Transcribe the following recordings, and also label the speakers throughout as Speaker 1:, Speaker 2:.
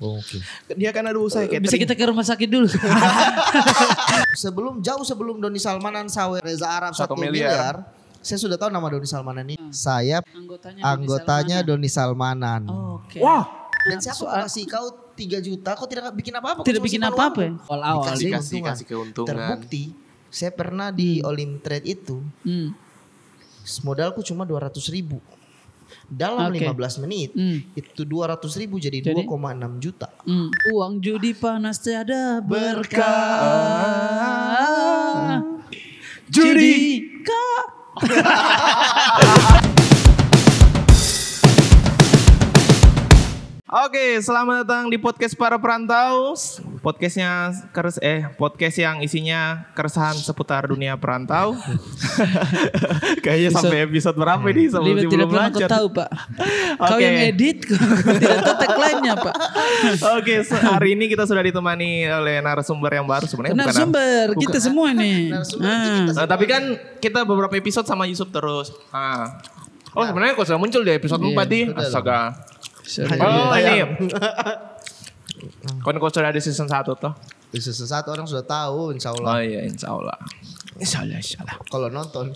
Speaker 1: Oke.
Speaker 2: Dia kan ada usaha catering.
Speaker 3: Bisa kita ke rumah sakit dulu.
Speaker 1: Jauh sebelum Doni Salmanan sawe Reza Arab 1
Speaker 2: 1 miliar.
Speaker 1: miliar. Saya sudah tahu nama Doni Salmanan ini. Saya anggotanya Doni Salmanan.
Speaker 3: Oke.
Speaker 2: Wah,
Speaker 1: Dan siapa kasih kau 3 juta, kau tidak bikin apa-apa. kau
Speaker 3: Tidak
Speaker 1: cuma
Speaker 3: bikin
Speaker 1: simpan
Speaker 3: apa-apa
Speaker 1: uang.
Speaker 3: ya? Awal-awal.
Speaker 2: kasih keuntungan.
Speaker 1: Terbukti, saya pernah di Olim Trade itu, modalku cuma 200.000. Dalam
Speaker 3: Oke.
Speaker 1: 15 menit, itu 200.000 jadi 2,6 juta.
Speaker 3: Uang judi panas tiada berkah.
Speaker 2: Judi.
Speaker 3: Kak.
Speaker 2: Oke, selamat datang di podcast para perantau. Podcast yang isinya keresahan seputar dunia perantau. Kayaknya sampai episode berapa ini
Speaker 3: Libat tidak
Speaker 2: sebelum
Speaker 3: pernah kau
Speaker 2: lanjut.
Speaker 3: tahu Pak. Kau
Speaker 2: Oke.
Speaker 3: yang edit, kau tidak tahu tagline-nya Pak.
Speaker 2: Oke, hari ini kita sudah ditemani oleh narasumber yang baru sebenarnya.
Speaker 3: Narasumber, kita semua nih.
Speaker 2: Tapi kan kita beberapa episode sama Yusuf terus. Oh sebenarnya kok sudah muncul di episode 4 nih. Astaga. Oh ini. Kan kok sudah ada season 1 toh.
Speaker 1: Di season 1 orang sudah tahu insya Allah.
Speaker 2: Oh iya insya Allah. Insya Allah.
Speaker 1: Kalau nonton.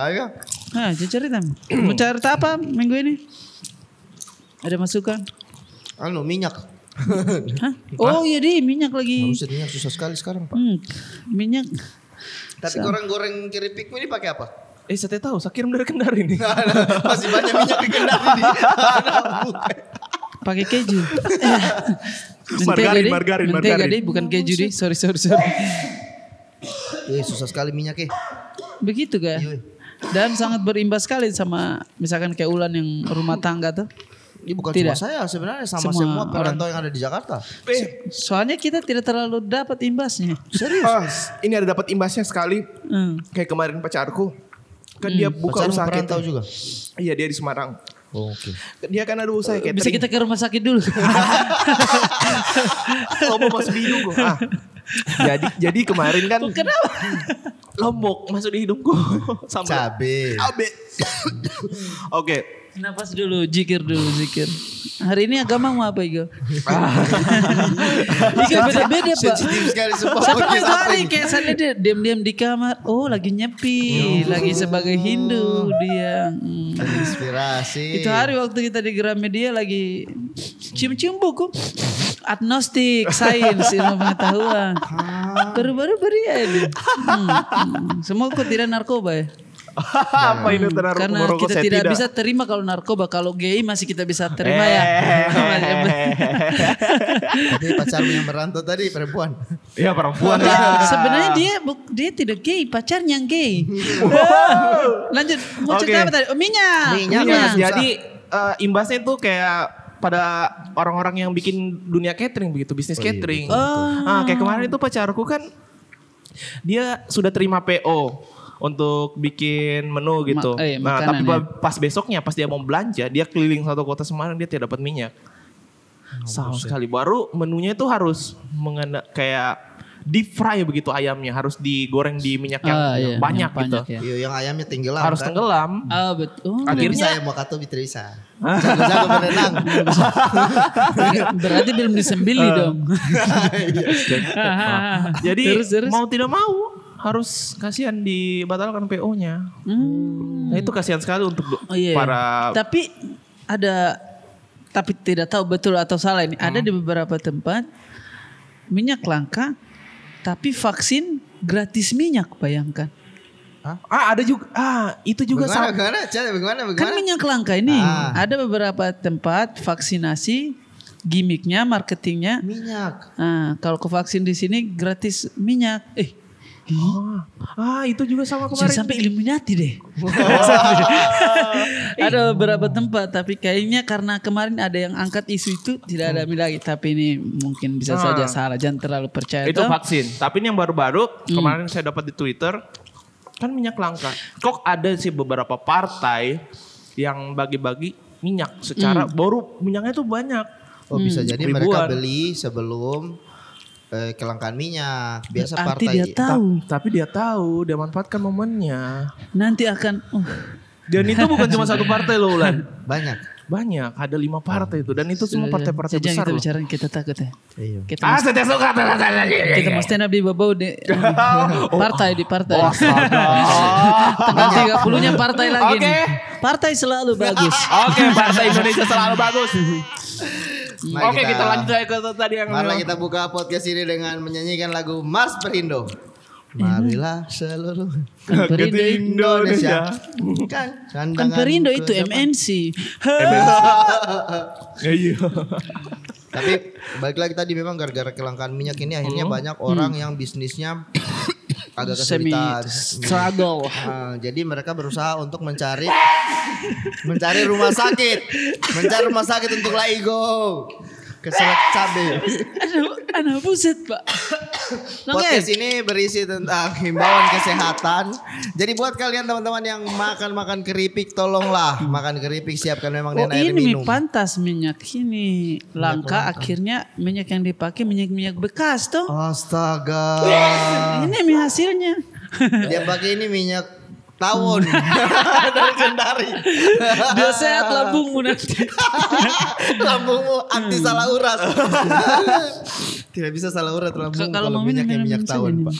Speaker 1: Ayo.
Speaker 3: Nah, cerita. Mau cerita apa minggu ini? Ada masukan?
Speaker 1: Minyak.
Speaker 3: Hah? Oh iya deh, minyak lagi.
Speaker 1: Manusia minyak susah sekali sekarang Pak.
Speaker 3: Minyak.
Speaker 1: Tapi goreng keripik ini pakai apa?
Speaker 2: Saya tahu, saya kirim dari Kendari nih.
Speaker 1: Masih banyak minyak di Kendari di.
Speaker 3: Pakai keju.
Speaker 2: Margarin.
Speaker 3: Mentega deh, bukan keju deh. Sorry.
Speaker 1: Susah sekali minyaknya.
Speaker 3: Begitu kan? Dan sangat berimbas sekali sama misalkan kayak Ulan yang rumah tangga tuh.
Speaker 1: Ini bukan
Speaker 3: Tidak.
Speaker 1: cuma saya sebenarnya sama
Speaker 3: Semua
Speaker 1: semua perantau yang ada di Jakarta.
Speaker 3: Soalnya kita tidak terlalu dapat imbasnya.
Speaker 2: Serius? Ini ada dapat imbasnya sekali. Kayak kemarin pacarku. Kan dia buka
Speaker 1: Pacarmu
Speaker 2: usaha
Speaker 1: perantau
Speaker 2: catering.
Speaker 1: juga?
Speaker 2: Iya dia di Semarang.
Speaker 1: Oke.
Speaker 2: Dia kan ada usaha catering.
Speaker 3: Bisa kita ke rumah sakit dulu.
Speaker 2: Lombok masuk di hidungku. Jadi kemarin kan.
Speaker 3: Kenapa?
Speaker 2: Lombok masuk di hidungku.
Speaker 1: Cabe.
Speaker 2: Oke.
Speaker 3: Nafas dulu, zikir. Hari ini agama mau apa Igo? Igo beda-beda Pak.
Speaker 1: Sensitif sekali semua.
Speaker 3: Siapa
Speaker 1: podcast
Speaker 3: itu
Speaker 1: apa
Speaker 3: hari
Speaker 1: ini?
Speaker 3: kayak saya dia diam-diam di kamar. Oh lagi nyepi, lagi sebagai Hindu dia.
Speaker 1: Inspirasi.
Speaker 3: Itu hari waktu kita di Gramedia lagi cium-cium buku agnostik, sains, ilmu pengetahuan. Baru-baru ya ini. Semoga tidak narkoba ya.
Speaker 2: Apa ini terlalu
Speaker 3: Karena
Speaker 2: merokok?
Speaker 3: kita
Speaker 2: Saya
Speaker 3: tidak bisa terima kalau narkoba. Kalau gay masih kita bisa terima ya.
Speaker 1: Tapi pacarmu yang merantau tadi perempuan.
Speaker 2: Iya perempuan
Speaker 3: Dia,
Speaker 2: lah.
Speaker 3: sebenarnya dia tidak gay, pacarnya yang gay. Lanjut, mau cerita
Speaker 2: Oke.
Speaker 3: apa tadi? Oh, minyak.
Speaker 1: Minyak.
Speaker 2: Jadi imbasnya itu kayak pada orang-orang yang bikin dunia catering begitu, bisnis catering. Kayak kemarin itu pacarku kan dia sudah terima PO untuk bikin menu gitu. Tapi pas besoknya pas dia mau belanja, dia keliling satu kota Semarang dia tidak dapat minyak. Sama sekali. Baru menunya itu harus kayak deep fry begitu ayamnya, harus digoreng di minyak yang banyak gitu.
Speaker 3: Ya.
Speaker 1: Iya, yang ayamnya tenggelam.
Speaker 2: Harus
Speaker 1: kan?
Speaker 2: tenggelam.
Speaker 3: Betul.
Speaker 1: Akhirnya saya mau kata bisa. Jago-jago berenang.
Speaker 3: Berarti belum disembili dong.
Speaker 2: Jadi
Speaker 3: Terus.
Speaker 2: mau tidak mau harus kasihan dibatalkan PO-nya. Nah itu kasihan sekali untuk para.
Speaker 3: Tapi tidak tahu betul atau salah ini. Ada di beberapa tempat minyak langka, tapi vaksin gratis minyak, bayangkan.
Speaker 2: Ada juga. Itu juga sama.
Speaker 1: Bagaimana?
Speaker 3: Kan minyak langka ini ada beberapa tempat vaksinasi, gimmicknya, marketingnya.
Speaker 1: Minyak.
Speaker 3: Kalau ke vaksin di sini gratis minyak.
Speaker 2: Itu juga sama
Speaker 3: Sudah
Speaker 2: kemarin.
Speaker 3: sampai Illuminati deh. Ada beberapa tempat, tapi kayaknya karena kemarin ada yang angkat isu itu tidak ada lagi. Tapi ini mungkin bisa saja salah, jangan terlalu percaya.
Speaker 2: Itu vaksin. Tapi ini yang baru-baru kemarin saya dapat di Twitter kan minyak langka. Kok ada sih beberapa partai yang bagi-bagi minyak secara baru minyaknya tuh banyak.
Speaker 1: Bisa jadi
Speaker 2: ribuan.
Speaker 1: mereka beli sebelum kelangkaan minyak. Biasa
Speaker 3: Berarti
Speaker 1: partai.
Speaker 3: dia tahu.
Speaker 2: Tapi dia tahu, dia manfaatkan momennya.
Speaker 3: Nanti akan
Speaker 2: Dan itu bukan cuma satu partai loh Ulan.
Speaker 1: Banyak.
Speaker 2: Banyak, ada 5 partai itu dan itu semua partai-partai besar
Speaker 3: kita
Speaker 2: loh.
Speaker 3: bicara kita takut ya. Kita
Speaker 2: Saya suka.
Speaker 3: kita mau stand up di Babau di partai di partai.
Speaker 2: Oh,
Speaker 3: Tanggal 30-nya partai lagi
Speaker 2: Oke.
Speaker 3: nih. Partai selalu bagus.
Speaker 2: Oke, partai Indonesia selalu bagus.
Speaker 1: Mari
Speaker 2: Oke, kita lanjut aja ke tadi yang
Speaker 1: Marilah kita buka podcast ini dengan menyanyikan lagu Mars Perindo. Marilah seluruh
Speaker 3: Perindo
Speaker 1: Indonesia.
Speaker 3: Kan Perindo itu MNC.
Speaker 2: Iya.
Speaker 1: Tapi balik lagi tadi memang gara-gara kelangkaan minyak ini akhirnya banyak orang yang bisnisnya agak
Speaker 3: Semi
Speaker 1: kesulitan.
Speaker 3: struggle.
Speaker 1: Nah, jadi mereka berusaha untuk mencari rumah sakit, untuk Laigo. Keselak cabe.
Speaker 3: Aduh buset Pak.
Speaker 1: Podcast ini berisi tentang himbauan kesehatan. Jadi buat kalian teman-teman yang makan keripik, tolonglah makan keripik, siapkan memang dan air
Speaker 3: ini
Speaker 1: minum.
Speaker 3: pantas minyak ini langka, akhirnya minyak yang dipakai minyak bekas tuh.
Speaker 1: Astaga.
Speaker 3: Ini hasilnya.
Speaker 1: Dia pakai ini minyak tawon dari Kendari.
Speaker 3: Biar sehat lambungmu nanti.
Speaker 1: Lambungmu anti salah urat. Tidak bisa salah urat lambung kalau minyaknya minyak tawon, Pak.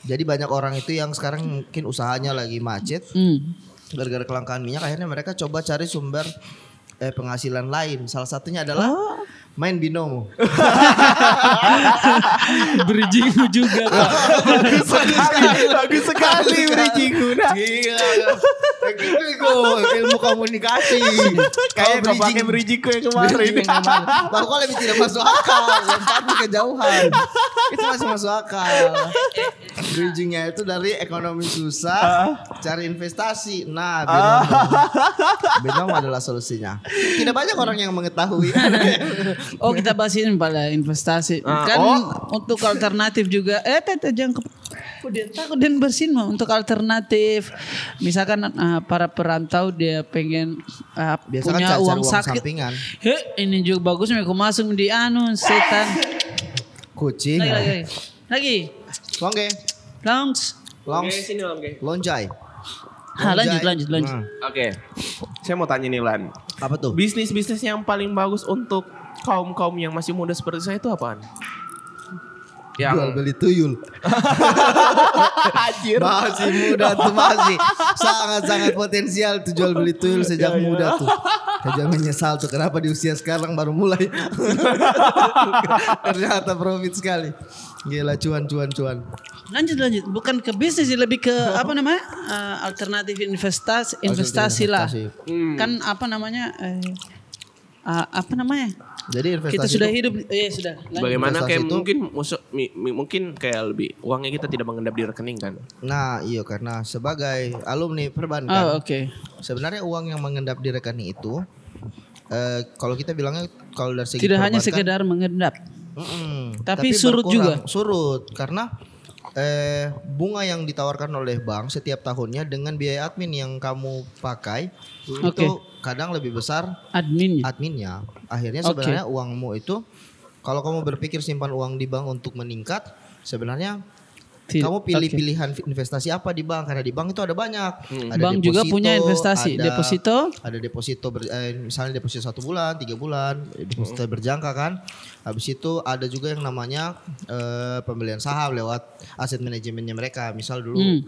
Speaker 1: Jadi banyak orang itu yang sekarang mungkin usahanya lagi macet. Gara-gara kelangkaan minyak akhirnya mereka coba cari sumber penghasilan lain. Salah satunya adalah main binomo.
Speaker 3: Bridging juga Pak.
Speaker 1: Bagus sekali bridgingmu. Gila. Ilmu komunikasi.
Speaker 2: Kayak pakai bridgingku yang kemarin.
Speaker 1: Baru kok lebih tidak masuk akal. Lompat kejauhan. Itu masih masuk akal. Bridgingnya itu dari ekonomi susah cari investasi. Nah, binomo adalah solusinya. Tidak banyak orang yang mengetahui.
Speaker 3: Oh kita bahas ini pada investasi. Kan untuk alternatif juga. Jangan takut dan bersin mah. Untuk alternatif. Misalkan para perantau dia pengen
Speaker 1: Biasa
Speaker 3: punya
Speaker 1: kan
Speaker 3: uang
Speaker 1: uang
Speaker 3: sakit.
Speaker 1: sampingan.
Speaker 3: Ini juga bagus. Aku masuk di setan.
Speaker 1: Kucing.
Speaker 3: Lagi.
Speaker 1: Longge.
Speaker 2: Sini Lam,
Speaker 1: Lonjai.
Speaker 3: Lanjut.
Speaker 2: Oke. Saya mau tanya nih Lan.
Speaker 1: Apa tuh?
Speaker 2: Bisnis yang paling bagus untuk kaum yang masih muda seperti saya itu apaan?
Speaker 1: Jual beli tuyul.
Speaker 2: Anjir.
Speaker 1: Masih muda tuh masih. Sangat potensial tuh jual beli tuyul sejak muda tuh. Saya menyesal tuh kenapa di usia sekarang baru mulai. Ternyata profit sekali. Gila cuan.
Speaker 3: Lanjut. Bukan ke bisnis, lebih ke apa namanya? Alternatif investasi lah. Kan apa namanya?
Speaker 1: Jadi investasi
Speaker 3: kita sudah
Speaker 1: itu,
Speaker 3: hidup sudah. Lanjut.
Speaker 2: Bagaimana
Speaker 1: investasi
Speaker 2: kayak
Speaker 1: itu-
Speaker 2: mungkin kayak lebih uangnya kita tidak mengendap di rekening kan?
Speaker 1: Nah iya karena sebagai alumni perbankan.
Speaker 3: Oke.
Speaker 1: Sebenarnya uang yang mengendap di rekening itu kalau kita bilangnya kalau dari segi
Speaker 3: Tidak hanya
Speaker 1: perbankan,
Speaker 3: sekedar mengendap. Tapi
Speaker 1: tapi
Speaker 3: surut juga.
Speaker 1: Surut karena bunga yang ditawarkan oleh bank setiap tahunnya dengan biaya admin yang kamu pakai itu kadang lebih besar adminnya. Akhirnya sebenarnya uangmu itu kalau kamu berpikir simpan uang di bank untuk meningkat, sebenarnya kamu pilih pilihan investasi apa di bank karena di bank itu ada banyak. Ada
Speaker 3: Bank juga punya investasi, deposito.
Speaker 1: Ada deposito misalnya deposito 1 bulan, 3 bulan, deposito berjangka kan. Habis itu ada juga yang namanya pembelian saham lewat aset manajemennya mereka. Misal dulu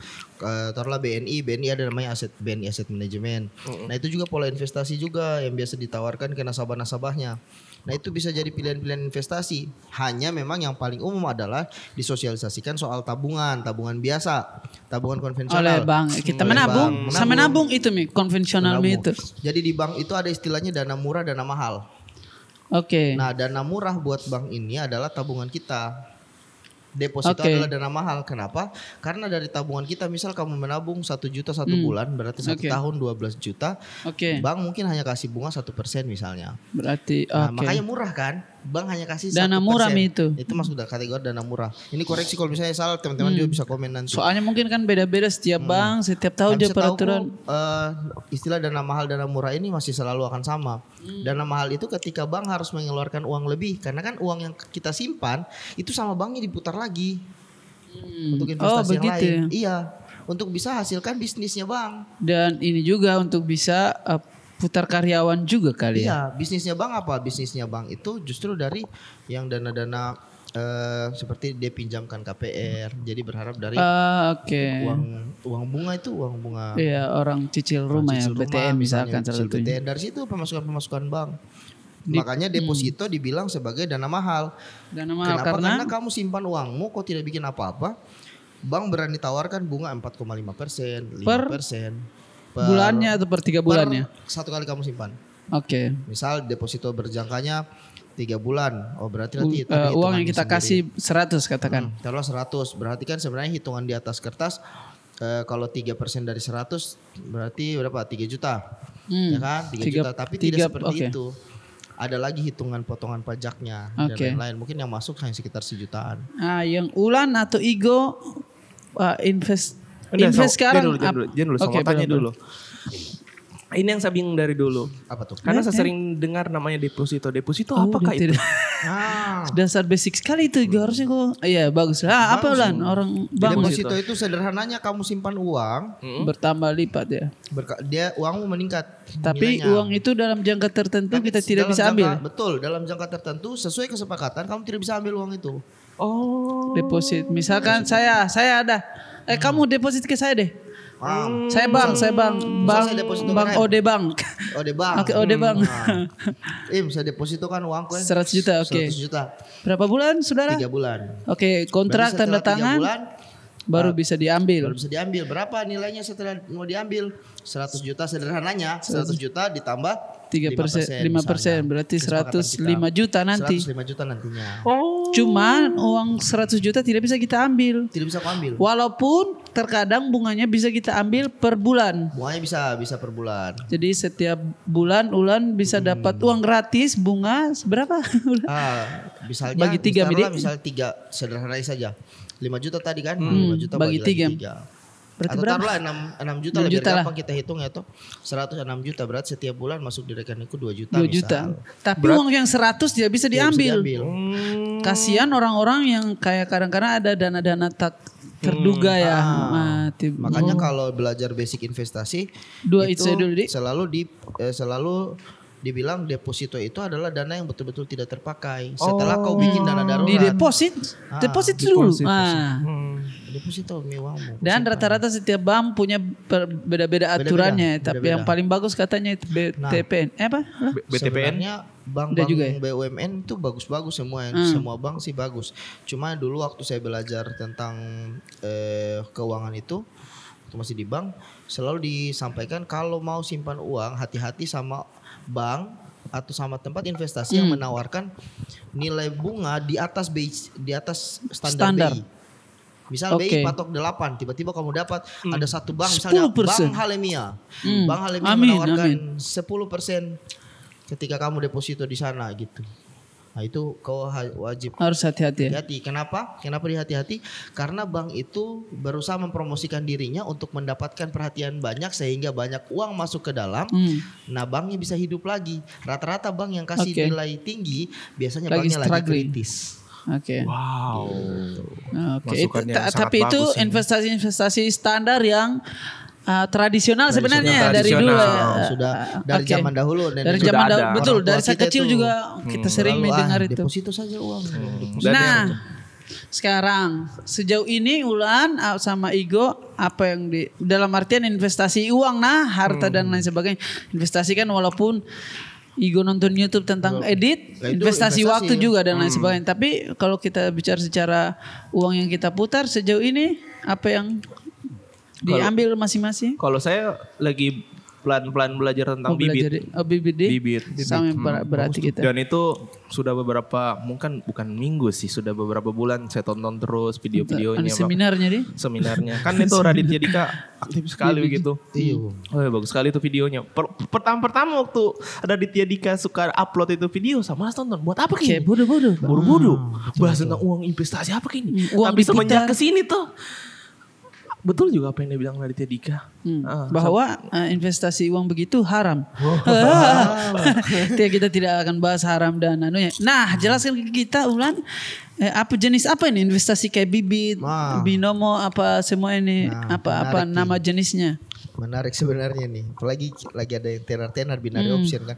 Speaker 1: taruhlah BNI ada namanya BNI Asset Management. Nah itu juga pola investasi juga yang biasa ditawarkan ke nasabah-nasabahnya. Nah itu bisa jadi pilihan-pilihan investasi. Hanya memang yang paling umum adalah disosialisasikan soal tabungan biasa, tabungan konvensional.
Speaker 3: Oleh bank. Kita menabung. Sama nabung itu konvensional itu.
Speaker 1: Jadi di bank itu ada istilahnya dana murah, dana mahal.
Speaker 3: Oke.
Speaker 1: Nah dana murah buat bank ini adalah tabungan kita. Deposito adalah dana mahal. Kenapa? Karena dari tabungan kita, misal kamu menabung 1 juta 1 bulan, berarti 1 tahun 12 juta. Bank mungkin hanya kasih bunga 1% misalnya.
Speaker 3: Berarti
Speaker 1: makanya murah kan? Bank hanya kasih 1%.
Speaker 3: Dana murah itu.
Speaker 1: Itu masuk kategori dana murah. Ini koreksi kalau misalnya salah, teman-teman juga bisa komen nanti.
Speaker 3: Soalnya mungkin kan beda-beda setiap bank, setiap tahun dia peraturan.
Speaker 1: Istilah dana mahal, dana murah ini masih selalu akan sama. Dana mahal itu ketika bank harus mengeluarkan uang lebih, karena kan uang yang kita simpan itu sama banknya diputar lagi untuk investasi yang lain. Iya, untuk bisa hasilkan bisnisnya bank.
Speaker 3: Dan ini juga untuk bisa putar karyawan juga kali ya.
Speaker 1: Iya, bisnisnya bank apa? Bisnisnya bank itu justru dari yang dana-dana seperti dia pinjamkan KPR. Jadi berharap dari uang bunga itu uang bunga.
Speaker 3: Iya, orang cicil rumah ya, BTN misalkan salah satunya.
Speaker 1: BTN dari situ pemasukan bank. Makanya deposito dibilang sebagai dana mahal.
Speaker 3: Dana mahal
Speaker 1: karena kamu simpan uangmu kok tidak bikin apa-apa. Bank berani tawarkan bunga 4,5%, 5%.
Speaker 3: Bulannya atau per 3 bulannya?
Speaker 1: Satu kali kamu simpan.
Speaker 3: Oke.
Speaker 1: Misal deposito berjangkanya 3 bulan. Oh berarti nanti
Speaker 3: uang yang kita kasih 100 katakan.
Speaker 1: Taruhlah 100. Berarti kan sebenarnya hitungan di atas kertas kalau 3% dari 100 berarti berapa? 3 juta. Ya kan? 3 juta. Tapi tidak seperti itu. Ada lagi hitungan potongan pajaknya dan lain-lain. Mungkin yang masuk hanya sekitar sejutaan.
Speaker 3: Yang Ulan atau Igo invest sekarang.
Speaker 2: Jangan dulu, sama tanya dulu. Ini yang saya bingung dari dulu.
Speaker 1: Apa tuh?
Speaker 2: Karena saya sering dengar namanya deposito. Deposito apakah itu?
Speaker 3: Dasar basic sekali itu harusnya kok. Iya bagus lah. Apa Ulan orang bank?
Speaker 1: Deposito itu sederhananya kamu simpan uang
Speaker 3: bertambah lipat ya.
Speaker 1: Dia uangmu meningkat.
Speaker 3: Tapi
Speaker 1: nilainya.
Speaker 3: uang itu dalam jangka tertentu kita tidak bisa ambil.
Speaker 1: Betul, dalam jangka tertentu sesuai kesepakatan kamu tidak bisa ambil uang itu.
Speaker 3: Oh. Deposit. Misalkan saya ada. Kamu deposit ke saya deh. Saya bank Ode Bank. Oke, Ode Bank.
Speaker 1: Saya deposito kan uangku
Speaker 3: 100 juta, oke.
Speaker 1: 100 juta.
Speaker 3: Berapa bulan, Saudara?
Speaker 1: 3 bulan.
Speaker 3: Oke, kontrak tanda tangan. 3 bulan, baru bisa diambil.
Speaker 1: Berapa nilainya setelah mau diambil? 100 juta sederhananya. 100 juta ditambah
Speaker 3: 3%, 5%, berarti 105 juta nanti.
Speaker 1: 105 juta nantinya.
Speaker 3: Oh. Cuman uang 100 juta tidak bisa kita ambil.
Speaker 1: Tidak bisa aku ambil.
Speaker 3: Walaupun terkadang bunganya bisa kita ambil per bulan.
Speaker 1: Bunganya bisa per bulan.
Speaker 3: Jadi setiap bulan Ulan bisa dapat uang gratis bunga seberapa?
Speaker 1: Misalnya
Speaker 3: bagi 3
Speaker 1: misal 3 sederhana saja. 5 juta tadi kan? 5 juta bagi 3. Berarti atau taruhlah 6 juta lebih gampang kita hitung ya toh. 106 juta berarti setiap bulan masuk di rekeningku 2 juta.
Speaker 3: 2 juta. Tapi uang yang 100 tidak bisa diambil. Kasihan orang-orang yang kayak kadang-kadang ada dana-dana tak terduga ya.
Speaker 1: Makanya kalau belajar basic investasi selalu dibilang deposito itu adalah dana yang betul-betul tidak terpakai. Setelah kau bikin dana darurat.
Speaker 3: Di deposit dulu.
Speaker 1: Deposito uangmu.
Speaker 3: Dan rata-rata setiap bank punya beda-beda aturannya. Tapi yang paling bagus katanya itu BTPN.
Speaker 1: BTPN? Sebenarnya bank-bank BUMN itu bagus-bagus semua. Semua bank sih bagus. Cuma dulu waktu saya belajar tentang keuangan itu, waktu masih di bank, selalu disampaikan kalau mau simpan uang hati-hati sama bank atau sama tempat investasi yang menawarkan nilai bunga di atas standar. BI. Misal BI patok 8, tiba-tiba kamu dapat ada satu bank misalnya 10%. Bank Halemia. Bank Halemia menawarkan 10% ketika kamu deposito di sana gitu. Nah itu kau wajib
Speaker 3: harus hati-hati.
Speaker 1: Kenapa? Kenapa dihati-hati? Karena bank itu berusaha mempromosikan dirinya untuk mendapatkan perhatian banyak sehingga banyak uang masuk ke dalam. Nah banknya bisa hidup lagi. Rata-rata bank yang kasih nilai tinggi biasanya banknya lagi kritis.
Speaker 3: Wow. Tapi itu investasi standar yang tradisional sebenarnya dari dulu
Speaker 1: sudah dari zaman dahulu
Speaker 3: dari zaman dahulu betul dari saya kecil juga kita sering mendengar itu
Speaker 1: deposito saja uang.
Speaker 3: Nah sekarang sejauh ini Ulan sama Igo apa yang dalam artian investasi uang harta dan lain sebagainya investasi kan walaupun Igo nonton YouTube tentang edit investasi waktu juga dan lain sebagainya tapi kalau kita bicara secara uang yang kita putar sejauh ini apa yang diambil masing-masing?
Speaker 2: Kalau saya lagi pelan-pelan belajar tentang bibit. Bibit.
Speaker 3: Sama berarti kita.
Speaker 2: Dan itu sudah beberapa, mungkin bukan minggu sih, sudah beberapa bulan saya tonton terus video-videonya. Seminarnya. Kan itu Raditya Dika aktif sekali begitu. Iya. Bagus sekali itu videonya. Pertama waktu Raditya Dika suka upload itu video sama tonton. Buat apa kini? Bodoh. Bahas tentang uang investasi apa kini? Tapi semenjak kesini tuh. Betul juga apa yang dia bilang Raditya Dika.
Speaker 3: Bahwa investasi uang begitu haram. Kita tidak akan bahas haram dan anunya. Nah, jelaskan ke kita Ulan apa jenis apa ini investasi kayak bibit, binomo apa semua ini apa nama jenisnya?
Speaker 1: Menarik sebenarnya nih. Apalagi lagi ada yang tenar-tenar binary option kan.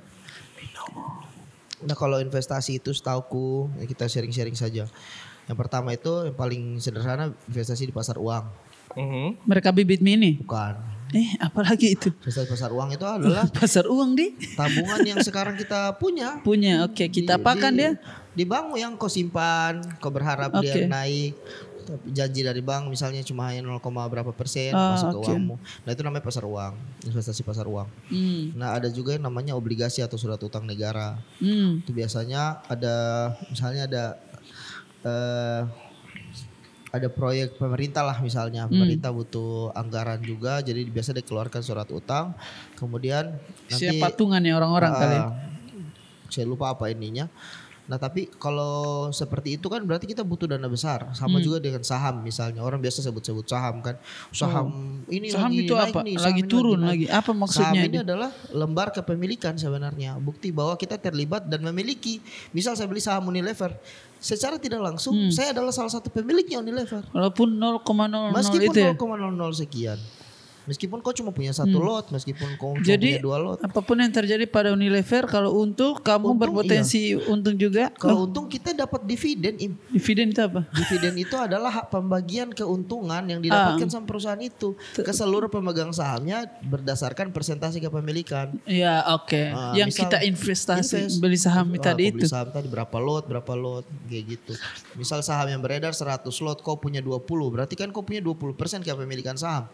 Speaker 1: Nah kalau investasi itu setauku ya kita sharing-sharing saja. Yang pertama itu yang paling sederhana investasi di pasar uang.
Speaker 3: Mereka bibit mini.
Speaker 1: Bukan.
Speaker 3: Apalagi itu?
Speaker 1: Investasi pasar uang itu adalah
Speaker 3: pasar uang
Speaker 1: tabungan yang sekarang kita punya.
Speaker 3: Oke. Kita apakan dia?
Speaker 1: Di bank yang kau simpan, kau berharap dia naik. Janji dari bank misalnya cuma hanya 0, berapa persen masuk ke uangmu. Nah itu namanya pasar uang, investasi pasar uang. Nah ada juga yang namanya obligasi atau surat utang negara. Itu biasanya ada misalnya ada proyek pemerintah lah misalnya. Pemerintah butuh anggaran juga jadi biasa dikeluarkan surat utang. Kemudian nanti
Speaker 3: patungan ya orang-orang kali.
Speaker 1: Saya lupa apa ininya. Nah tapi kalau seperti itu kan berarti kita butuh dana besar. Sama juga dengan saham misalnya. Orang biasa sebut-sebut saham kan. Saham ini
Speaker 3: saham
Speaker 1: lagi
Speaker 3: itu
Speaker 1: naik
Speaker 3: apa?
Speaker 1: nih.
Speaker 3: Lagi turun lagi. Apa maksudnya?
Speaker 1: Saham ini adalah lembar kepemilikan sebenarnya. Bukti bahwa kita terlibat dan memiliki. Misal saya beli saham Unilever. Secara tidak langsung saya adalah salah satu pemiliknya Unilever.
Speaker 3: Walaupun 0,00
Speaker 1: meskipun
Speaker 3: itu ya?
Speaker 1: 0,00 sekian. Meskipun kau cuma punya 1 lot, meskipun kau cuma
Speaker 3: jadi,
Speaker 1: punya 2 lot.
Speaker 3: Apapun yang terjadi pada Unilever, kalau untung kamu berpotensi untung juga.
Speaker 1: Kalau untung kita dapat dividen.
Speaker 3: Dividen itu apa?
Speaker 1: Dividen itu adalah hak pembagian keuntungan yang didapatkan sama perusahaan itu ke seluruh pemegang sahamnya berdasarkan persentase kepemilikan.
Speaker 3: Ya oke. Yang kita investasi beli saham tadi itu.
Speaker 1: Beli saham tadi berapa lot kayak gitu. Misal saham yang beredar 100 lot, kau punya 20, berarti kan kau punya 20% kepemilikan saham.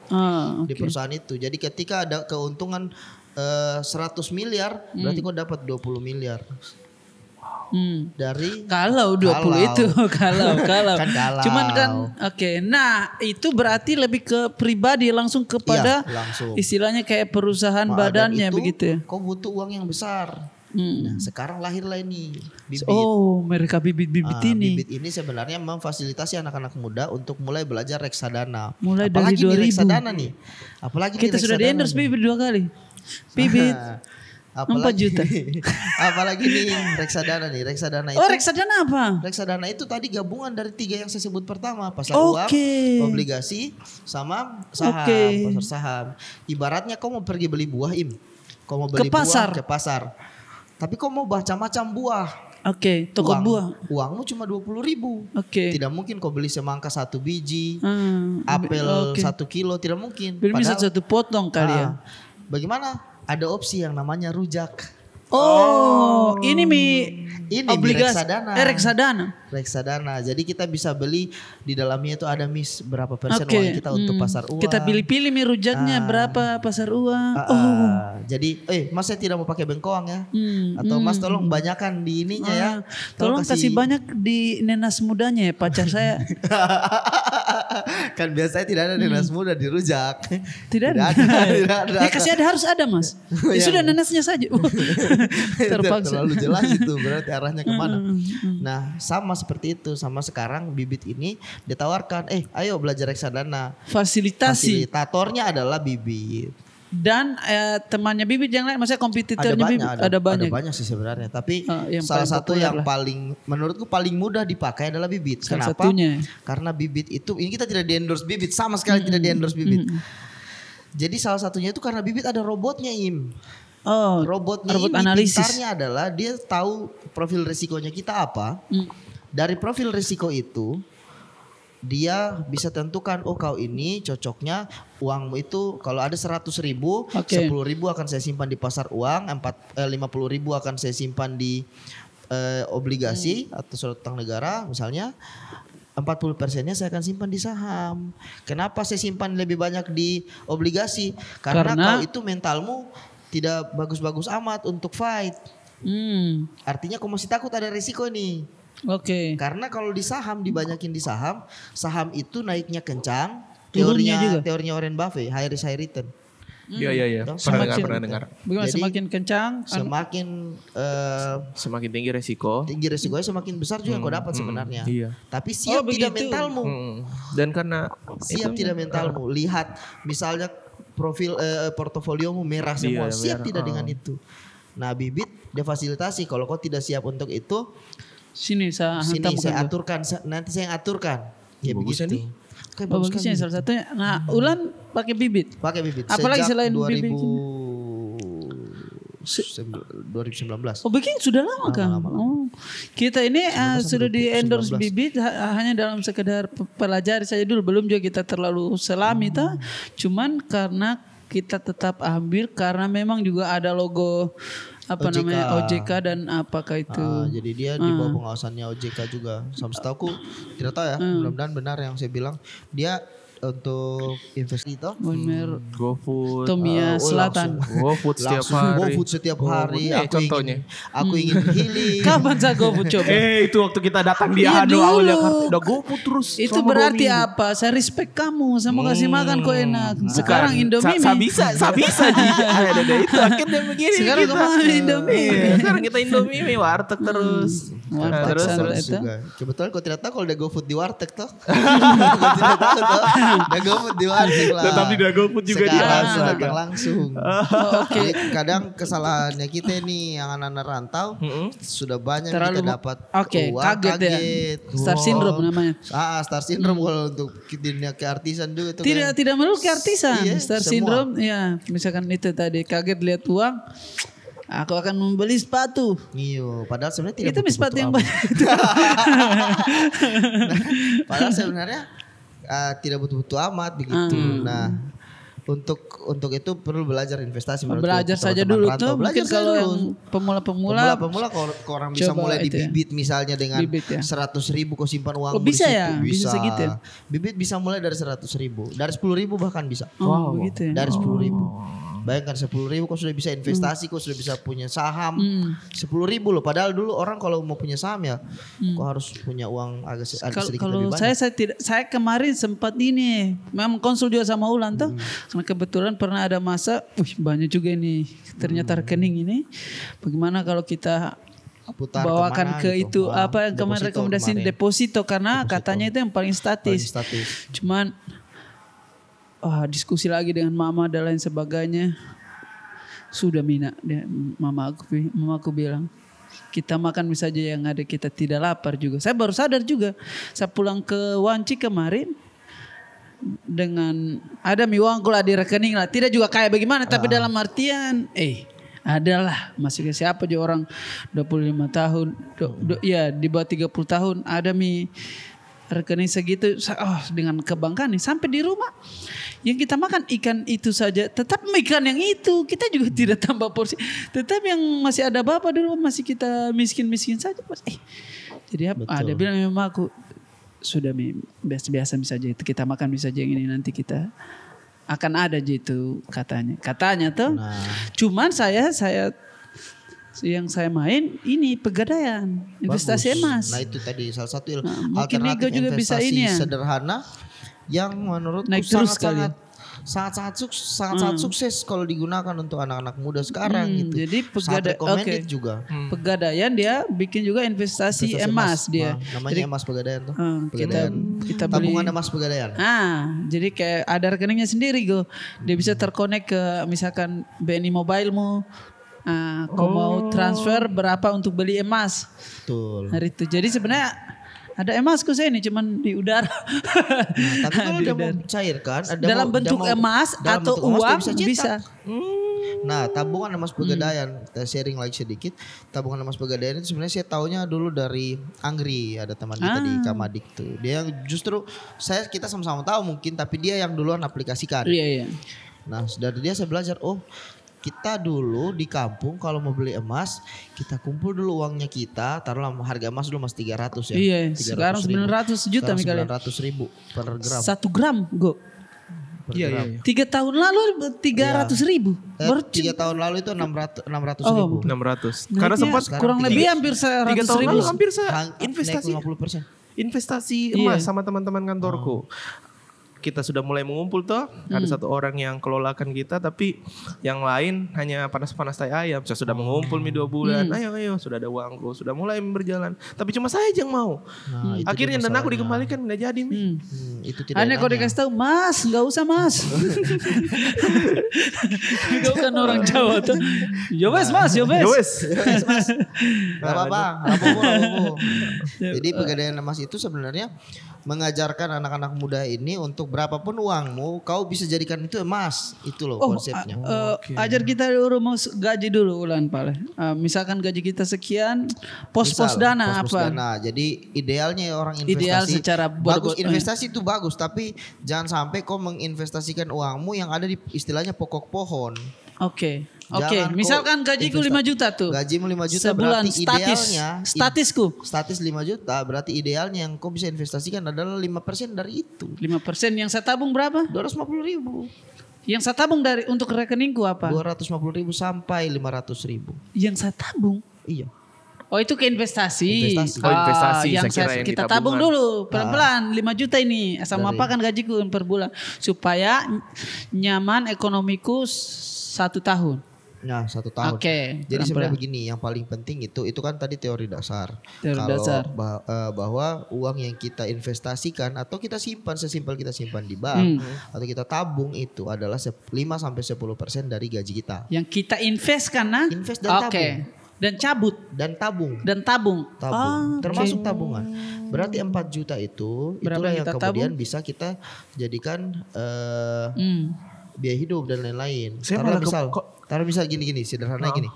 Speaker 1: Di perusahaan itu. Jadi ketika ada keuntungan 100 miliar, berarti kau dapat 20 miliar. Dari
Speaker 3: kalau 20 itu kalau
Speaker 1: kan kalau.
Speaker 3: Cuman kan nah itu berarti lebih ke pribadi langsung kepada
Speaker 1: langsung.
Speaker 3: Istilahnya kayak perusahaan badannya
Speaker 1: itu,
Speaker 3: begitu ya.
Speaker 1: Kau butuh uang yang besar. Nah, sekarang lahirlah ini bibit.
Speaker 3: Mereka bibit-bibit ini.
Speaker 1: Bibit ini sebenarnya memfasilitasi anak-anak muda untuk mulai belajar reksadana.
Speaker 3: Mulai
Speaker 1: apalagi
Speaker 3: dari 2000.
Speaker 1: Reksadana nih. Apalagi
Speaker 3: kita sudah di-endorse bibit 2 kali. Bibit 4 juta.
Speaker 1: Apalagi nih reksadana nih. Reksadana itu.
Speaker 3: Reksadana apa?
Speaker 1: Reksadana itu tadi gabungan dari 3 yang saya sebut pertama. Pasar uang, obligasi, sama saham. Pasar saham. Ibaratnya kau mau pergi beli buah kau mau beli buah ke pasar. Tapi kau mau macam-macam buah.
Speaker 3: Toko buah.
Speaker 1: Uangmu cuma 20.000. Tidak mungkin kau beli semangka 1 biji, apel 1 kilo, tidak mungkin.
Speaker 3: Bisa 1 potong kali ya.
Speaker 1: Bagaimana? Ada opsi yang namanya rujak.
Speaker 3: Ini obligasi reksadana.
Speaker 1: Reksadana. Jadi kita bisa beli di dalamnya itu ada berapa persen uang kita untuk pasar uang.
Speaker 3: Kita pilih-pilih rujaknya berapa pasar uang.
Speaker 1: Jadi Mas saya tidak mau pakai bengkoang ya. Atau Mas tolong banyakan di ininya ya.
Speaker 3: Tolong kasih banyak di nenas mudanya ya pacar saya.
Speaker 1: Kan biasanya tidak ada nenas muda di rujak.
Speaker 3: Tidak ada. Ya kasih harus ada Mas. Sudah nenasnya saja. Terpaksa.
Speaker 1: Terlalu jelas itu berarti arahnya kemana. Nah sama seperti itu. Sama sekarang bibit ini ditawarkan ayo belajar reksadana. Fasilitatornya adalah bibit.
Speaker 3: Dan temannya bibit yang lain, maksudnya kompetitornya bibit ada banyak.
Speaker 1: Ada banyak sih sebenarnya. Tapi salah satu yang paling menurutku paling mudah dipakai adalah bibit. Kenapa? Karena bibit itu ini kita tidak di-endorse bibit, sama sekali tidak di-endorse bibit. Jadi salah satunya itu karena bibit ada robotnya robot analisis. Pintarnya adalah dia tahu profil risikonya kita apa. Dari profil risiko itu dia bisa tentukan kau ini cocoknya uangmu itu kalau ada 100.000, 10.000 akan saya simpan di pasar uang, 50.000 akan saya simpan di obligasi atau surat utang negara misalnya. 40%-nya saya akan simpan di saham. Kenapa saya simpan lebih banyak di obligasi? Karena kau itu mentalmu tidak bagus-bagus amat untuk fight. Artinya kau masih takut ada risiko nih. Karena kalau di saham dibanyakin di saham itu naiknya kencang. Teorinya Warren Buffett, high risk high return.
Speaker 2: Iya. Pernah dengar.
Speaker 3: Bagaimana semakin kencang?
Speaker 2: Semakin tinggi resiko.
Speaker 1: Tinggi resikonya semakin besar juga yang kau dapat sebenarnya.
Speaker 2: Iya.
Speaker 1: Tapi siap tidak mentalmu.
Speaker 2: Dan karena
Speaker 1: siap tidak mentalmu. Lihat misalnya profil portofoliomu merah semua. Siap tidak dengan itu. Nah bibit dia fasilitasi. Kalau kau tidak siap untuk itu, sini saya aturkan. Nanti saya aturkan. Ya begitu. Kayak
Speaker 3: Oh,
Speaker 1: bagus
Speaker 3: bagusnya
Speaker 1: sekali.
Speaker 3: salah satunya. Nah, Ulan pakai bibit.
Speaker 1: Pakai bibit.
Speaker 3: Apalagi
Speaker 1: Sejak
Speaker 3: selain bibit?
Speaker 1: 2019.
Speaker 3: Oh, bikin sudah lama kan? Oh. Kita ini sudah di endorse
Speaker 1: 19.
Speaker 3: bibit hanya dalam sekedar pelajari saja dulu, belum juga kita terlalu selami ta. Cuman karena kita tetap ambil karena memang juga ada logo apa
Speaker 1: OJK.
Speaker 3: namanya OJK dan apakah itu.
Speaker 1: Jadi dia di bawah pengawasannya OJK juga. Sama setahuku tidak tahu ya. Mudah-mudahan benar yang saya bilang. Dia untuk investasi itu
Speaker 3: Bener.
Speaker 2: GoFood.
Speaker 3: Tomia Selatan.
Speaker 2: GoFood setiap
Speaker 1: langsung
Speaker 2: hari.
Speaker 1: GoFood setiap hari.
Speaker 2: Contohnya.
Speaker 1: Aku ingin healing.
Speaker 3: Kapan saya GoFood coba?
Speaker 2: Itu waktu kita datang di
Speaker 3: Iya,
Speaker 2: Ado
Speaker 3: dulu.
Speaker 2: awal Jakarta. Udah GoFood terus.
Speaker 3: Itu
Speaker 2: selama 2
Speaker 3: berarti
Speaker 2: minggu.
Speaker 3: apa? Saya respect kamu, saya mau kasih makan kok enak. Sekarang
Speaker 2: Bukan.
Speaker 3: Indomie.
Speaker 2: Sabisa Ji. Ada itu akhirnya begini
Speaker 3: Sekarang
Speaker 2: kita.
Speaker 3: kemana Indomie?
Speaker 2: Iya, sekarang kita Indomie warteg terus.
Speaker 3: Warteg
Speaker 2: terus
Speaker 3: santai
Speaker 2: terus.
Speaker 3: itu.
Speaker 1: juga. Kebetulan kau tidak tahu kalau udah GoFood di warteg toh. Kau tidak tahu toh. Udah GoFood di warteg lah.
Speaker 2: Tetapi udah GoFood juga di
Speaker 1: Sekarang
Speaker 2: Astaga.
Speaker 1: datang langsung.
Speaker 3: Oke.
Speaker 1: Jadi kadang kesalahannya kita nih yang anak-anak rantau sudah banyak
Speaker 3: Terlalu
Speaker 1: kita dapat
Speaker 3: Oke,
Speaker 1: uang,
Speaker 3: kaget ya. Star syndrome namanya.
Speaker 1: Star syndrome kalau untuk dunia keartisan juga itu.
Speaker 3: Tidak melulu ke artisan.
Speaker 1: Iya,
Speaker 3: Star
Speaker 1: semua.
Speaker 3: syndrome ya, misalkan itu tadi kaget lihat uang, aku akan membeli sepatu.
Speaker 1: Iya, padahal sebenarnya tidak
Speaker 3: Itu sepatu yang
Speaker 1: amat.
Speaker 3: banyak.
Speaker 1: Padahal sebenarnya tidak butuh-butuh amat begitu. Nah, untuk itu perlu belajar investasi. menurutku.
Speaker 3: Belajar saja
Speaker 1: Teman-teman
Speaker 3: dulu
Speaker 1: rantau,
Speaker 3: tuh.
Speaker 1: belajar
Speaker 3: Mungkin
Speaker 1: saja
Speaker 3: kalau
Speaker 1: dulu.
Speaker 3: yang pemula-pemula.
Speaker 1: Pemula kalau orang bisa
Speaker 3: Coba
Speaker 1: mulai di
Speaker 3: itu ya.
Speaker 1: bibit misalnya dengan
Speaker 3: Bibit ya.
Speaker 1: 100.000 kau simpan uang
Speaker 3: Oh, bisa
Speaker 1: di situ.
Speaker 3: ya? Bisa segitu ya?
Speaker 1: Bibit bisa mulai dari 100.000, dari 10.000 bahkan bisa.
Speaker 3: Oh, begitu ya.
Speaker 1: Dari 10.000. Bayangkan 10.000 kau sudah bisa investasi, kau sudah bisa punya saham. 10.000 loh. Padahal dulu orang kalau mau punya saham ya, kau harus punya uang agak sedikit
Speaker 3: Kalau
Speaker 1: lebih banyak.
Speaker 3: saya kemarin sempat ini memang konsul juga sama Ulan tuh. Karena kebetulan pernah ada masa, banyak juga ini ternyata rekening ini. Bagaimana kalau kita
Speaker 1: Putar
Speaker 3: bawakan
Speaker 1: kemana
Speaker 3: ke
Speaker 1: gitu.
Speaker 3: itu apa yang kemarin rekomendasi deposito karena katanya itu yang paling statis. Cuman diskusi lagi dengan mama dan lain sebagainya. Sudah Mina, mama aku bilang kita makan saja yang ada, kita tidak lapar juga. Saya baru sadar juga. Saya pulang ke Wanci kemarin dengan ada uang lah di rekening lah. Tidak juga kayak bagaimana, tapi dalam artian adalah masih siapa juga orang 25 tahun, ya di bawah 30 tahun ada rekening segitu. Dengan kebanggaan nih sampai di rumah yang kita makan ikan itu saja, tetap ikan yang itu kita juga tidak tambah porsi, tetap yang masih ada bapak dulu masih kita miskin saja. Jadi ada bilang memang aku sudah biasa saja itu kita makan saja yang ini, nanti kita akan ada gitu katanya tuh. Cuman saya yang saya main ini pegadaian, investasi emas.
Speaker 1: Nah itu tadi salah satu
Speaker 3: mungkin
Speaker 1: alternatif
Speaker 3: juga bisa
Speaker 1: investasi
Speaker 3: ini ya.
Speaker 1: Sederhana yang menurutku
Speaker 3: Naik terus kali ya.
Speaker 1: sangat sukses kalau digunakan untuk anak-anak muda sekarang gitu.
Speaker 3: Jadi
Speaker 1: recommended juga.
Speaker 3: Pegadaian dia bikin juga investasi emas dia.
Speaker 1: Namanya
Speaker 3: Jadi,
Speaker 1: emas pegadaian tuh.
Speaker 3: kita beli
Speaker 1: Tabungan emas pegadaian.
Speaker 3: Jadi kayak ada rekeningnya sendiri go. Dia bisa terkonek ke misalkan BNI Mobilemu. Kau mau transfer berapa untuk beli emas?
Speaker 1: Betul.
Speaker 3: Hari itu. Jadi sebenarnya ada emasku saya ini cuman di udara.
Speaker 1: Tapi kalau udah mau cairkan
Speaker 3: dalam bentuk emas atau uang bisa.
Speaker 1: Nah, tabungan emas pegadaian, kita sharing lagi sedikit. Tabungan emas pegadaian itu sebenarnya saya taunya dulu dari Anggri, ada teman kita di Kamadik tuh. Dia justru kita sama-sama tahu mungkin, tapi dia yang duluan aplikasikan.
Speaker 3: Iya.
Speaker 1: Nah, dari dia saya belajar, kita dulu di kampung kalau mau beli emas, kita kumpul dulu uangnya kita, taruhlah harga emas dulu masih 300 ya.
Speaker 3: Iya, sekarang 900 juta
Speaker 1: sekarang
Speaker 3: Mikal.
Speaker 1: 900.000 per gram.
Speaker 3: 1 gram go.
Speaker 2: Iya.
Speaker 3: 3 tahun lalu 300.000.
Speaker 1: Baru 3 tahun lalu itu 600.000.
Speaker 2: 600.
Speaker 3: Nah,
Speaker 2: Karena
Speaker 3: itu
Speaker 2: sempat
Speaker 3: kurang lebih hampir
Speaker 2: 3 tahun
Speaker 3: 100.000.
Speaker 2: lalu hampir
Speaker 1: Investasi
Speaker 2: investasi 50% emas sama teman-teman kantorku. Kita sudah mulai mengumpul toh, ada satu orang yang kelolakan kita, tapi yang lain hanya panas-panas tai ayam. Saya sudah mengumpul 2 bulan, ayo sudah ada uangku, sudah mulai berjalan. Tapi cuma saya aja yang mau. Akhirnya dan aku dikembalikan, nggak jadi.
Speaker 1: itu tidak
Speaker 3: Hanya kalau dikasih tahu, Mas, nggak usah Mas. Kau kan orang Jawa tuh. Yowes Mas, yowes.
Speaker 1: Gak apa-apa, rapopo. Jadi pegadaian emas itu sebenarnya mengajarkan anak-anak muda ini untuk berapapun uangmu, kau bisa jadikan itu emas. Itu loh konsepnya.
Speaker 3: Ajar kita dulu mau gaji dulu ulan pale. Misalkan gaji kita sekian, pos-pos dana
Speaker 1: pos-pos
Speaker 3: apa?
Speaker 1: dana. Jadi idealnya orang investasi.
Speaker 3: Ideal secara
Speaker 1: bagus, investasi itu bagus, tapi jangan sampai kau menginvestasikan uangmu yang ada di istilahnya pokok pohon.
Speaker 3: Oke.
Speaker 1: Jangan
Speaker 3: Misalkan gajiku 5 juta tuh.
Speaker 1: Gajimu 5 juta
Speaker 3: sebulan
Speaker 1: berarti idealnya statis 5 juta berarti idealnya yang kau bisa investasikan adalah 5% dari itu.
Speaker 3: 5% yang saya tabung berapa?
Speaker 1: 250.000.
Speaker 3: Yang saya tabung dari untuk rekeningku apa?
Speaker 1: 250.000 sampai 500.000.
Speaker 3: Yang saya tabung.
Speaker 1: Iya.
Speaker 3: Oh itu ke investasi.
Speaker 1: Investasi.
Speaker 2: Oh, investasi.
Speaker 3: Yang
Speaker 2: Saya kira yang
Speaker 3: kita
Speaker 2: di
Speaker 3: tabung
Speaker 2: tabungan.
Speaker 3: dulu pelan-pelan 5 juta ini. Sama apa kan gajiku per bulan. Supaya nyaman ekonomiku 1 tahun.
Speaker 1: Nah 1 tahun.
Speaker 3: Oke,
Speaker 1: Jadi sebenarnya
Speaker 3: pelan-pelan.
Speaker 1: begini, yang paling penting itu kan tadi teori dasar.
Speaker 3: Teori
Speaker 1: Kalau
Speaker 3: dasar.
Speaker 1: Bahwa uang yang kita investasikan atau kita simpan sesimpel kita simpan di bank atau kita tabung itu adalah 5-10% dari gaji kita.
Speaker 3: Yang kita invest karena
Speaker 1: Invest dan tabung.
Speaker 3: Dan cabut
Speaker 1: Dan tabung.
Speaker 3: tabung.
Speaker 1: Termasuk tabungan. Berarti 4 juta itu
Speaker 3: Berapa
Speaker 1: itulah yang
Speaker 3: kita
Speaker 1: kemudian
Speaker 3: tabung?
Speaker 1: bisa kita jadikan biaya hidup dan lain-lain.
Speaker 2: Saya
Speaker 1: Taruh misal gini sederhana gini.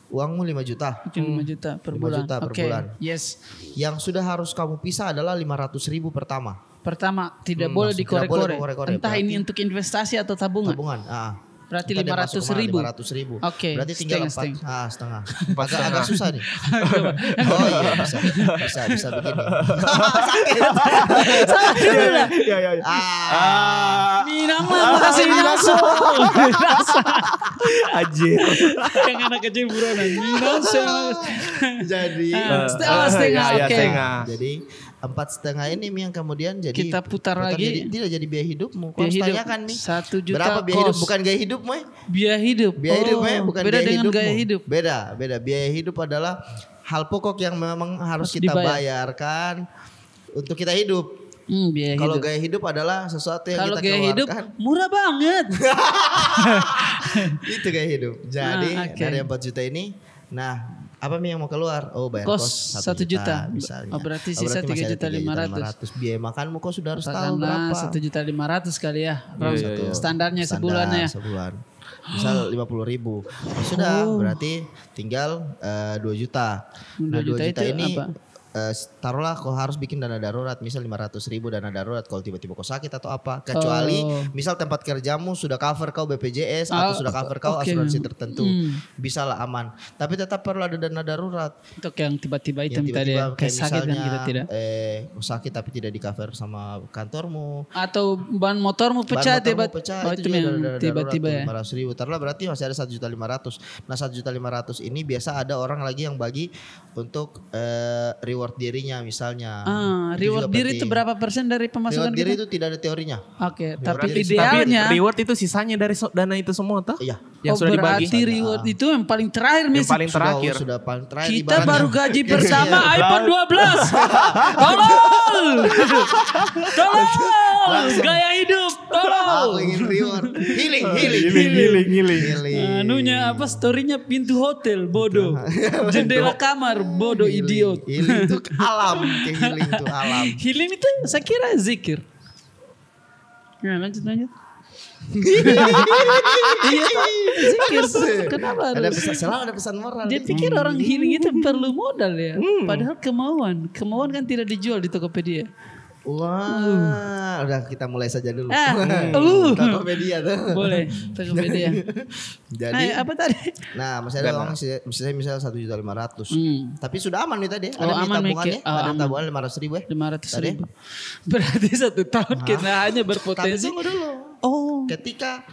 Speaker 1: Uangmu 5 juta.
Speaker 3: 5 juta per
Speaker 1: 5
Speaker 3: bulan.
Speaker 1: juta per
Speaker 3: Oke,
Speaker 1: bulan.
Speaker 3: Yes.
Speaker 1: Yang sudah harus kamu pisah adalah 500.000 pertama.
Speaker 3: Pertama tidak boleh
Speaker 1: langsung tidak boleh
Speaker 3: dikorek-korek.
Speaker 1: dikorek-korek.
Speaker 3: Entah ini untuk investasi atau tabungan.
Speaker 1: Tabungan.
Speaker 3: Berarti
Speaker 1: Entah dia masuk
Speaker 3: 500.000.
Speaker 1: 500.000.
Speaker 3: Oke,
Speaker 1: Berarti tinggal
Speaker 3: setengah.
Speaker 1: setengah. Agak susah nih. Oh iya bisa begini.
Speaker 3: Salah dulu lah.
Speaker 2: Iya.
Speaker 3: Minang lah, makasih Minangso.
Speaker 2: Anjir.
Speaker 3: Yang anak kecil buronan. Minangso.
Speaker 1: Jadi
Speaker 3: Setengah,
Speaker 2: Iya,
Speaker 3: oke.
Speaker 2: setengah.
Speaker 1: jadi 4,5 ini yang kemudian jadi
Speaker 3: Kita putar lagi.
Speaker 1: tidak jadi biaya hidupmu. Kau
Speaker 3: Biaya
Speaker 1: harus
Speaker 3: hidup
Speaker 1: tanyakan nih.
Speaker 3: 1 juta
Speaker 1: Berapa biaya hidup?
Speaker 3: kos.
Speaker 1: Bukan gaya hidupmu ya?
Speaker 3: Biaya hidup.
Speaker 1: Biaya hidupmu ya, bukan
Speaker 3: beda
Speaker 1: biaya
Speaker 3: dengan
Speaker 1: hidupmu.
Speaker 3: gaya hidup.
Speaker 1: Beda. Biaya hidup adalah hal pokok yang memang harus kita bayarkan untuk kita hidup.
Speaker 3: Biaya
Speaker 1: Kalau
Speaker 3: hidup.
Speaker 1: gaya hidup adalah sesuatu yang
Speaker 3: Kalau
Speaker 1: kita
Speaker 3: gaya hidup
Speaker 1: keluarkan.
Speaker 3: murah banget.
Speaker 1: Itu gaya hidup. Jadi
Speaker 3: Oke.
Speaker 1: dari 4 juta ini, nah apa nih yang mau keluar? Oh bayar
Speaker 3: Kos
Speaker 1: kos
Speaker 3: 1 juta.
Speaker 1: misalnya.
Speaker 3: Berarti sisa
Speaker 1: masih ada
Speaker 3: 3.500.000.
Speaker 1: Biaya makanmu kok sudah harus tahu
Speaker 3: Katakanlah
Speaker 1: berapa?
Speaker 3: 1.500.000 kali ya.
Speaker 2: Iya.
Speaker 3: Standarnya sebulan ya.
Speaker 1: Sebulan. Misal 50.000. Ya sudah berarti tinggal 2 juta.
Speaker 3: 2
Speaker 1: Nah 2
Speaker 3: juta
Speaker 1: juta
Speaker 3: itu
Speaker 1: ini
Speaker 3: apa?
Speaker 1: taruhlah kau harus bikin dana darurat misal 500.000 dana darurat kalau tiba-tiba kau sakit atau apa kecuali misal tempat kerjamu sudah cover kau BPJS atau sudah cover kau
Speaker 3: oke.
Speaker 1: asuransi tertentu bisa lah aman tapi tetap perlu ada dana darurat
Speaker 3: Untuk yang tiba-tiba itu
Speaker 1: yang
Speaker 3: tadi
Speaker 1: tiba-tiba
Speaker 3: kayak sakit kan
Speaker 1: misalnya
Speaker 3: kita tidak.
Speaker 1: sakit tapi tidak di cover sama kantormu
Speaker 3: Atau ban motormu pecah
Speaker 1: Ban
Speaker 3: tiba
Speaker 1: motormu pecah,
Speaker 3: oh,
Speaker 1: itu
Speaker 3: itu
Speaker 1: juga
Speaker 3: yang
Speaker 1: dana
Speaker 3: tiba-tiba ya.
Speaker 1: 500.000 taruhlah berarti masih ada 1.500.000. Nah 1.500.000 ini biasa ada orang lagi yang bagi untuk reward dirinya misalnya. Itu
Speaker 3: Reward
Speaker 1: juga
Speaker 3: diri itu
Speaker 1: penting.
Speaker 3: berapa persen dari pemasukan
Speaker 1: Reward diri
Speaker 3: kita?
Speaker 1: itu tidak ada teorinya.
Speaker 3: Oke, tapi
Speaker 1: diri.
Speaker 3: idealnya
Speaker 2: Tapi reward itu sisanya dari dana itu semua toh?
Speaker 1: Iya.
Speaker 2: Yang sudah dibagi.
Speaker 3: berarti reward itu yang paling terakhir
Speaker 2: Yang
Speaker 3: Messi.
Speaker 2: paling terakhir.
Speaker 1: Sudah paling terakhir.
Speaker 3: Kita
Speaker 1: ibaratnya.
Speaker 3: baru gaji bersama iPhone 12. Tolong. Gaya hidup. Tolong.
Speaker 1: Aku ingin reward. Healing.
Speaker 3: Anunya apa storynya pintu hotel bodoh. Jendela kamar bodoh idiot.
Speaker 1: Healing itu alam. Healing itu alam.
Speaker 3: Healing itu saya kira zikir. Nah, lanjut. Iya toh, zikir tuh. Kenapa
Speaker 1: Ada
Speaker 3: harus?
Speaker 1: pesan, selalu ada pesan moral.
Speaker 3: Dia pikir orang healing itu perlu modal ya. Padahal kemauan kan tidak dijual di Tokopedia.
Speaker 1: Wah, udah kita mulai saja dulu. Tokopedia tuh.
Speaker 3: Boleh Tokopedia.
Speaker 1: Jadi,
Speaker 3: Apa tadi?
Speaker 1: nah masih ada uang misalnya 1.500.000. Tapi sudah aman nih tadi. Ada nih
Speaker 3: aman,
Speaker 1: tabungannya.
Speaker 3: Mike.
Speaker 1: Ada
Speaker 3: Aman.
Speaker 1: tabungan 500.000 ya.
Speaker 3: 500.000. Berarti 1 tahun kita hanya
Speaker 1: Tapi
Speaker 3: berpotensi.
Speaker 1: tunggu dulu.
Speaker 3: Oh,
Speaker 1: Ketika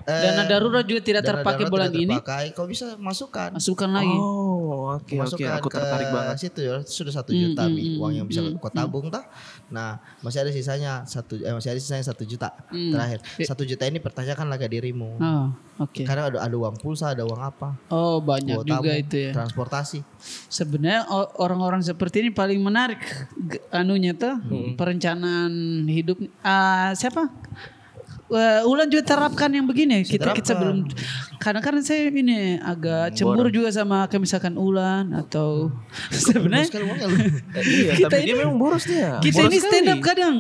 Speaker 3: dana darurat juga tidak
Speaker 1: dana
Speaker 3: terpakai
Speaker 1: darurat
Speaker 3: bulan
Speaker 1: tidak
Speaker 3: ini.
Speaker 1: terpakai, kau bisa masukkan.
Speaker 3: Masukkan lagi.
Speaker 2: Oh, oke.
Speaker 1: Masukkan
Speaker 2: Aku tertarik banget.
Speaker 1: situ ya, sudah 1 juta uang yang bisa kau tabung tah. Nah, masih ada sisanya 1 juta terakhir. 1 juta ini pertanyakan lagi dirimu.
Speaker 3: Oh, oke.
Speaker 1: Karena ada uang pulsa, ada uang apa?
Speaker 3: Oh, banyak
Speaker 1: Buat
Speaker 3: juga
Speaker 1: tabung,
Speaker 3: itu ya.
Speaker 1: transportasi.
Speaker 3: Sebenarnya orang-orang seperti ini paling menarik anunya tuh perencanaan hidup. Siapa? Ulan juga terapkan yang begini. Kita sebelum kadang-kadang saya ini agak cemburu juga sama kayak misalkan Ulan atau sebenarnya
Speaker 1: Sekali uangnya lu.
Speaker 2: Iya, tapi dia memang boros dia.
Speaker 3: kita
Speaker 2: Boros
Speaker 3: ini stand up
Speaker 2: sekali.
Speaker 3: kadang.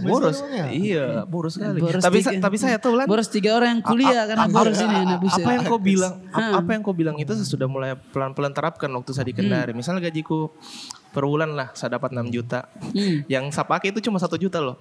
Speaker 2: Boros.
Speaker 1: Uangnya.
Speaker 2: Iya, boros sekali.
Speaker 3: Boros
Speaker 2: Tapi saya tuh Lan,
Speaker 3: boros 3 orang yang kuliah karena boros ini anak buset.
Speaker 2: apa yang kau bilang apa yang kau bilang itu sudah mulai pelan-pelan terapkan waktu saya di Kendari. Misalnya gajiku per bulan lah saya dapat 6 juta. Yang saya pakai itu cuma 1 juta loh.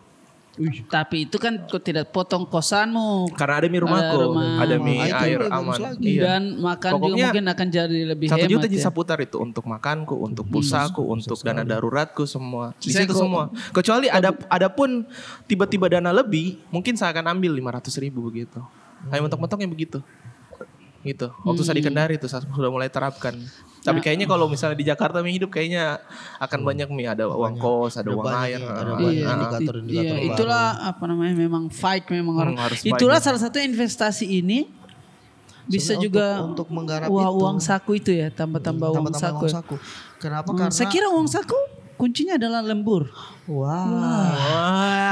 Speaker 3: Tapi itu kan kau tidak potong kosanmu.
Speaker 2: Karena ada mie rumahku, ada mie
Speaker 1: itu
Speaker 2: air
Speaker 1: lebih bagus
Speaker 2: aman.
Speaker 1: lagi.
Speaker 2: Iya.
Speaker 3: Dan makan juga
Speaker 2: Pokoknya
Speaker 3: mungkin akan jadi lebih
Speaker 2: 1
Speaker 3: hemat
Speaker 2: juta
Speaker 3: ya.
Speaker 2: bisa putar itu untuk makanku, untuk pulsaku, untuk dana daruratku semua. Di situ semua. Kecuali ada pun tiba-tiba dana lebih, mungkin saya akan ambil 500.000 begitu. Kayak mentok-mentoknya begitu. Gitu. Waktu saya di Kendari itu saya sudah mulai terapkan. Tapi kayaknya kalau misalnya di Jakarta mie hidup kayaknya akan banyak mie, ada uang kos, ada uang air.
Speaker 1: Ada banyak indikator-indikator
Speaker 3: Iya,
Speaker 1: baru.
Speaker 3: itulah apa namanya memang fight memang orang.
Speaker 2: harus
Speaker 3: Itulah
Speaker 2: fight.
Speaker 3: salah satu investasi ini bisa
Speaker 1: Sebenarnya
Speaker 3: juga
Speaker 1: untuk menggarap
Speaker 3: uang
Speaker 1: itu.
Speaker 3: saku itu ya, tambah-tambah uang
Speaker 1: Tambah-tambah
Speaker 3: saku.
Speaker 1: uang saku. Kenapa? Karena
Speaker 3: Saya kira uang saku kuncinya adalah lembur.
Speaker 1: Wah.
Speaker 2: Wah.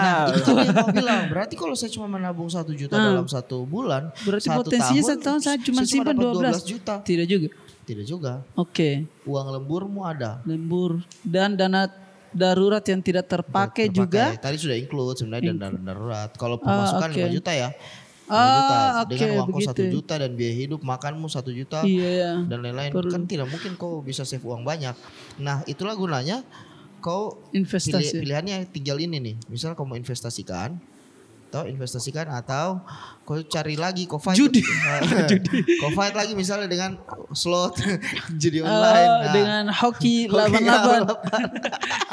Speaker 1: Nah, itu tadi yang mau bilang. Berarti kalau saya cuma menabung 1 juta dalam 1 bulan,
Speaker 3: Berarti
Speaker 1: 1
Speaker 3: potensinya 1 tahun saya cuma simpan
Speaker 1: dapat
Speaker 3: 12
Speaker 1: juta.
Speaker 3: Tidak juga.
Speaker 1: Tidak juga.
Speaker 3: Oke,
Speaker 1: Uang lemburmu ada.
Speaker 3: lembur dan dana darurat yang tidak terpakai juga.
Speaker 1: Tadi sudah include sebenarnya dana darurat. Kalau pemasukan
Speaker 3: oke.
Speaker 1: 5 juta ya. 5 juta.
Speaker 3: oke,
Speaker 1: Dengan uang kos 1
Speaker 3: begitu.
Speaker 1: juta dan biaya hidup makanmu 1 juta
Speaker 3: Iya ya.
Speaker 1: dan lain-lain. Kan tidak mungkin kau bisa save uang banyak. Nah, itulah gunanya kau
Speaker 3: Investasi.
Speaker 1: pilihannya tinggal ini nih. Misal kau mau investasikan atau kau cari lagi kau fight
Speaker 3: Judi.
Speaker 1: kau fight lagi misalnya dengan slot judi online. Nah,
Speaker 3: Dengan hoki laban-laban.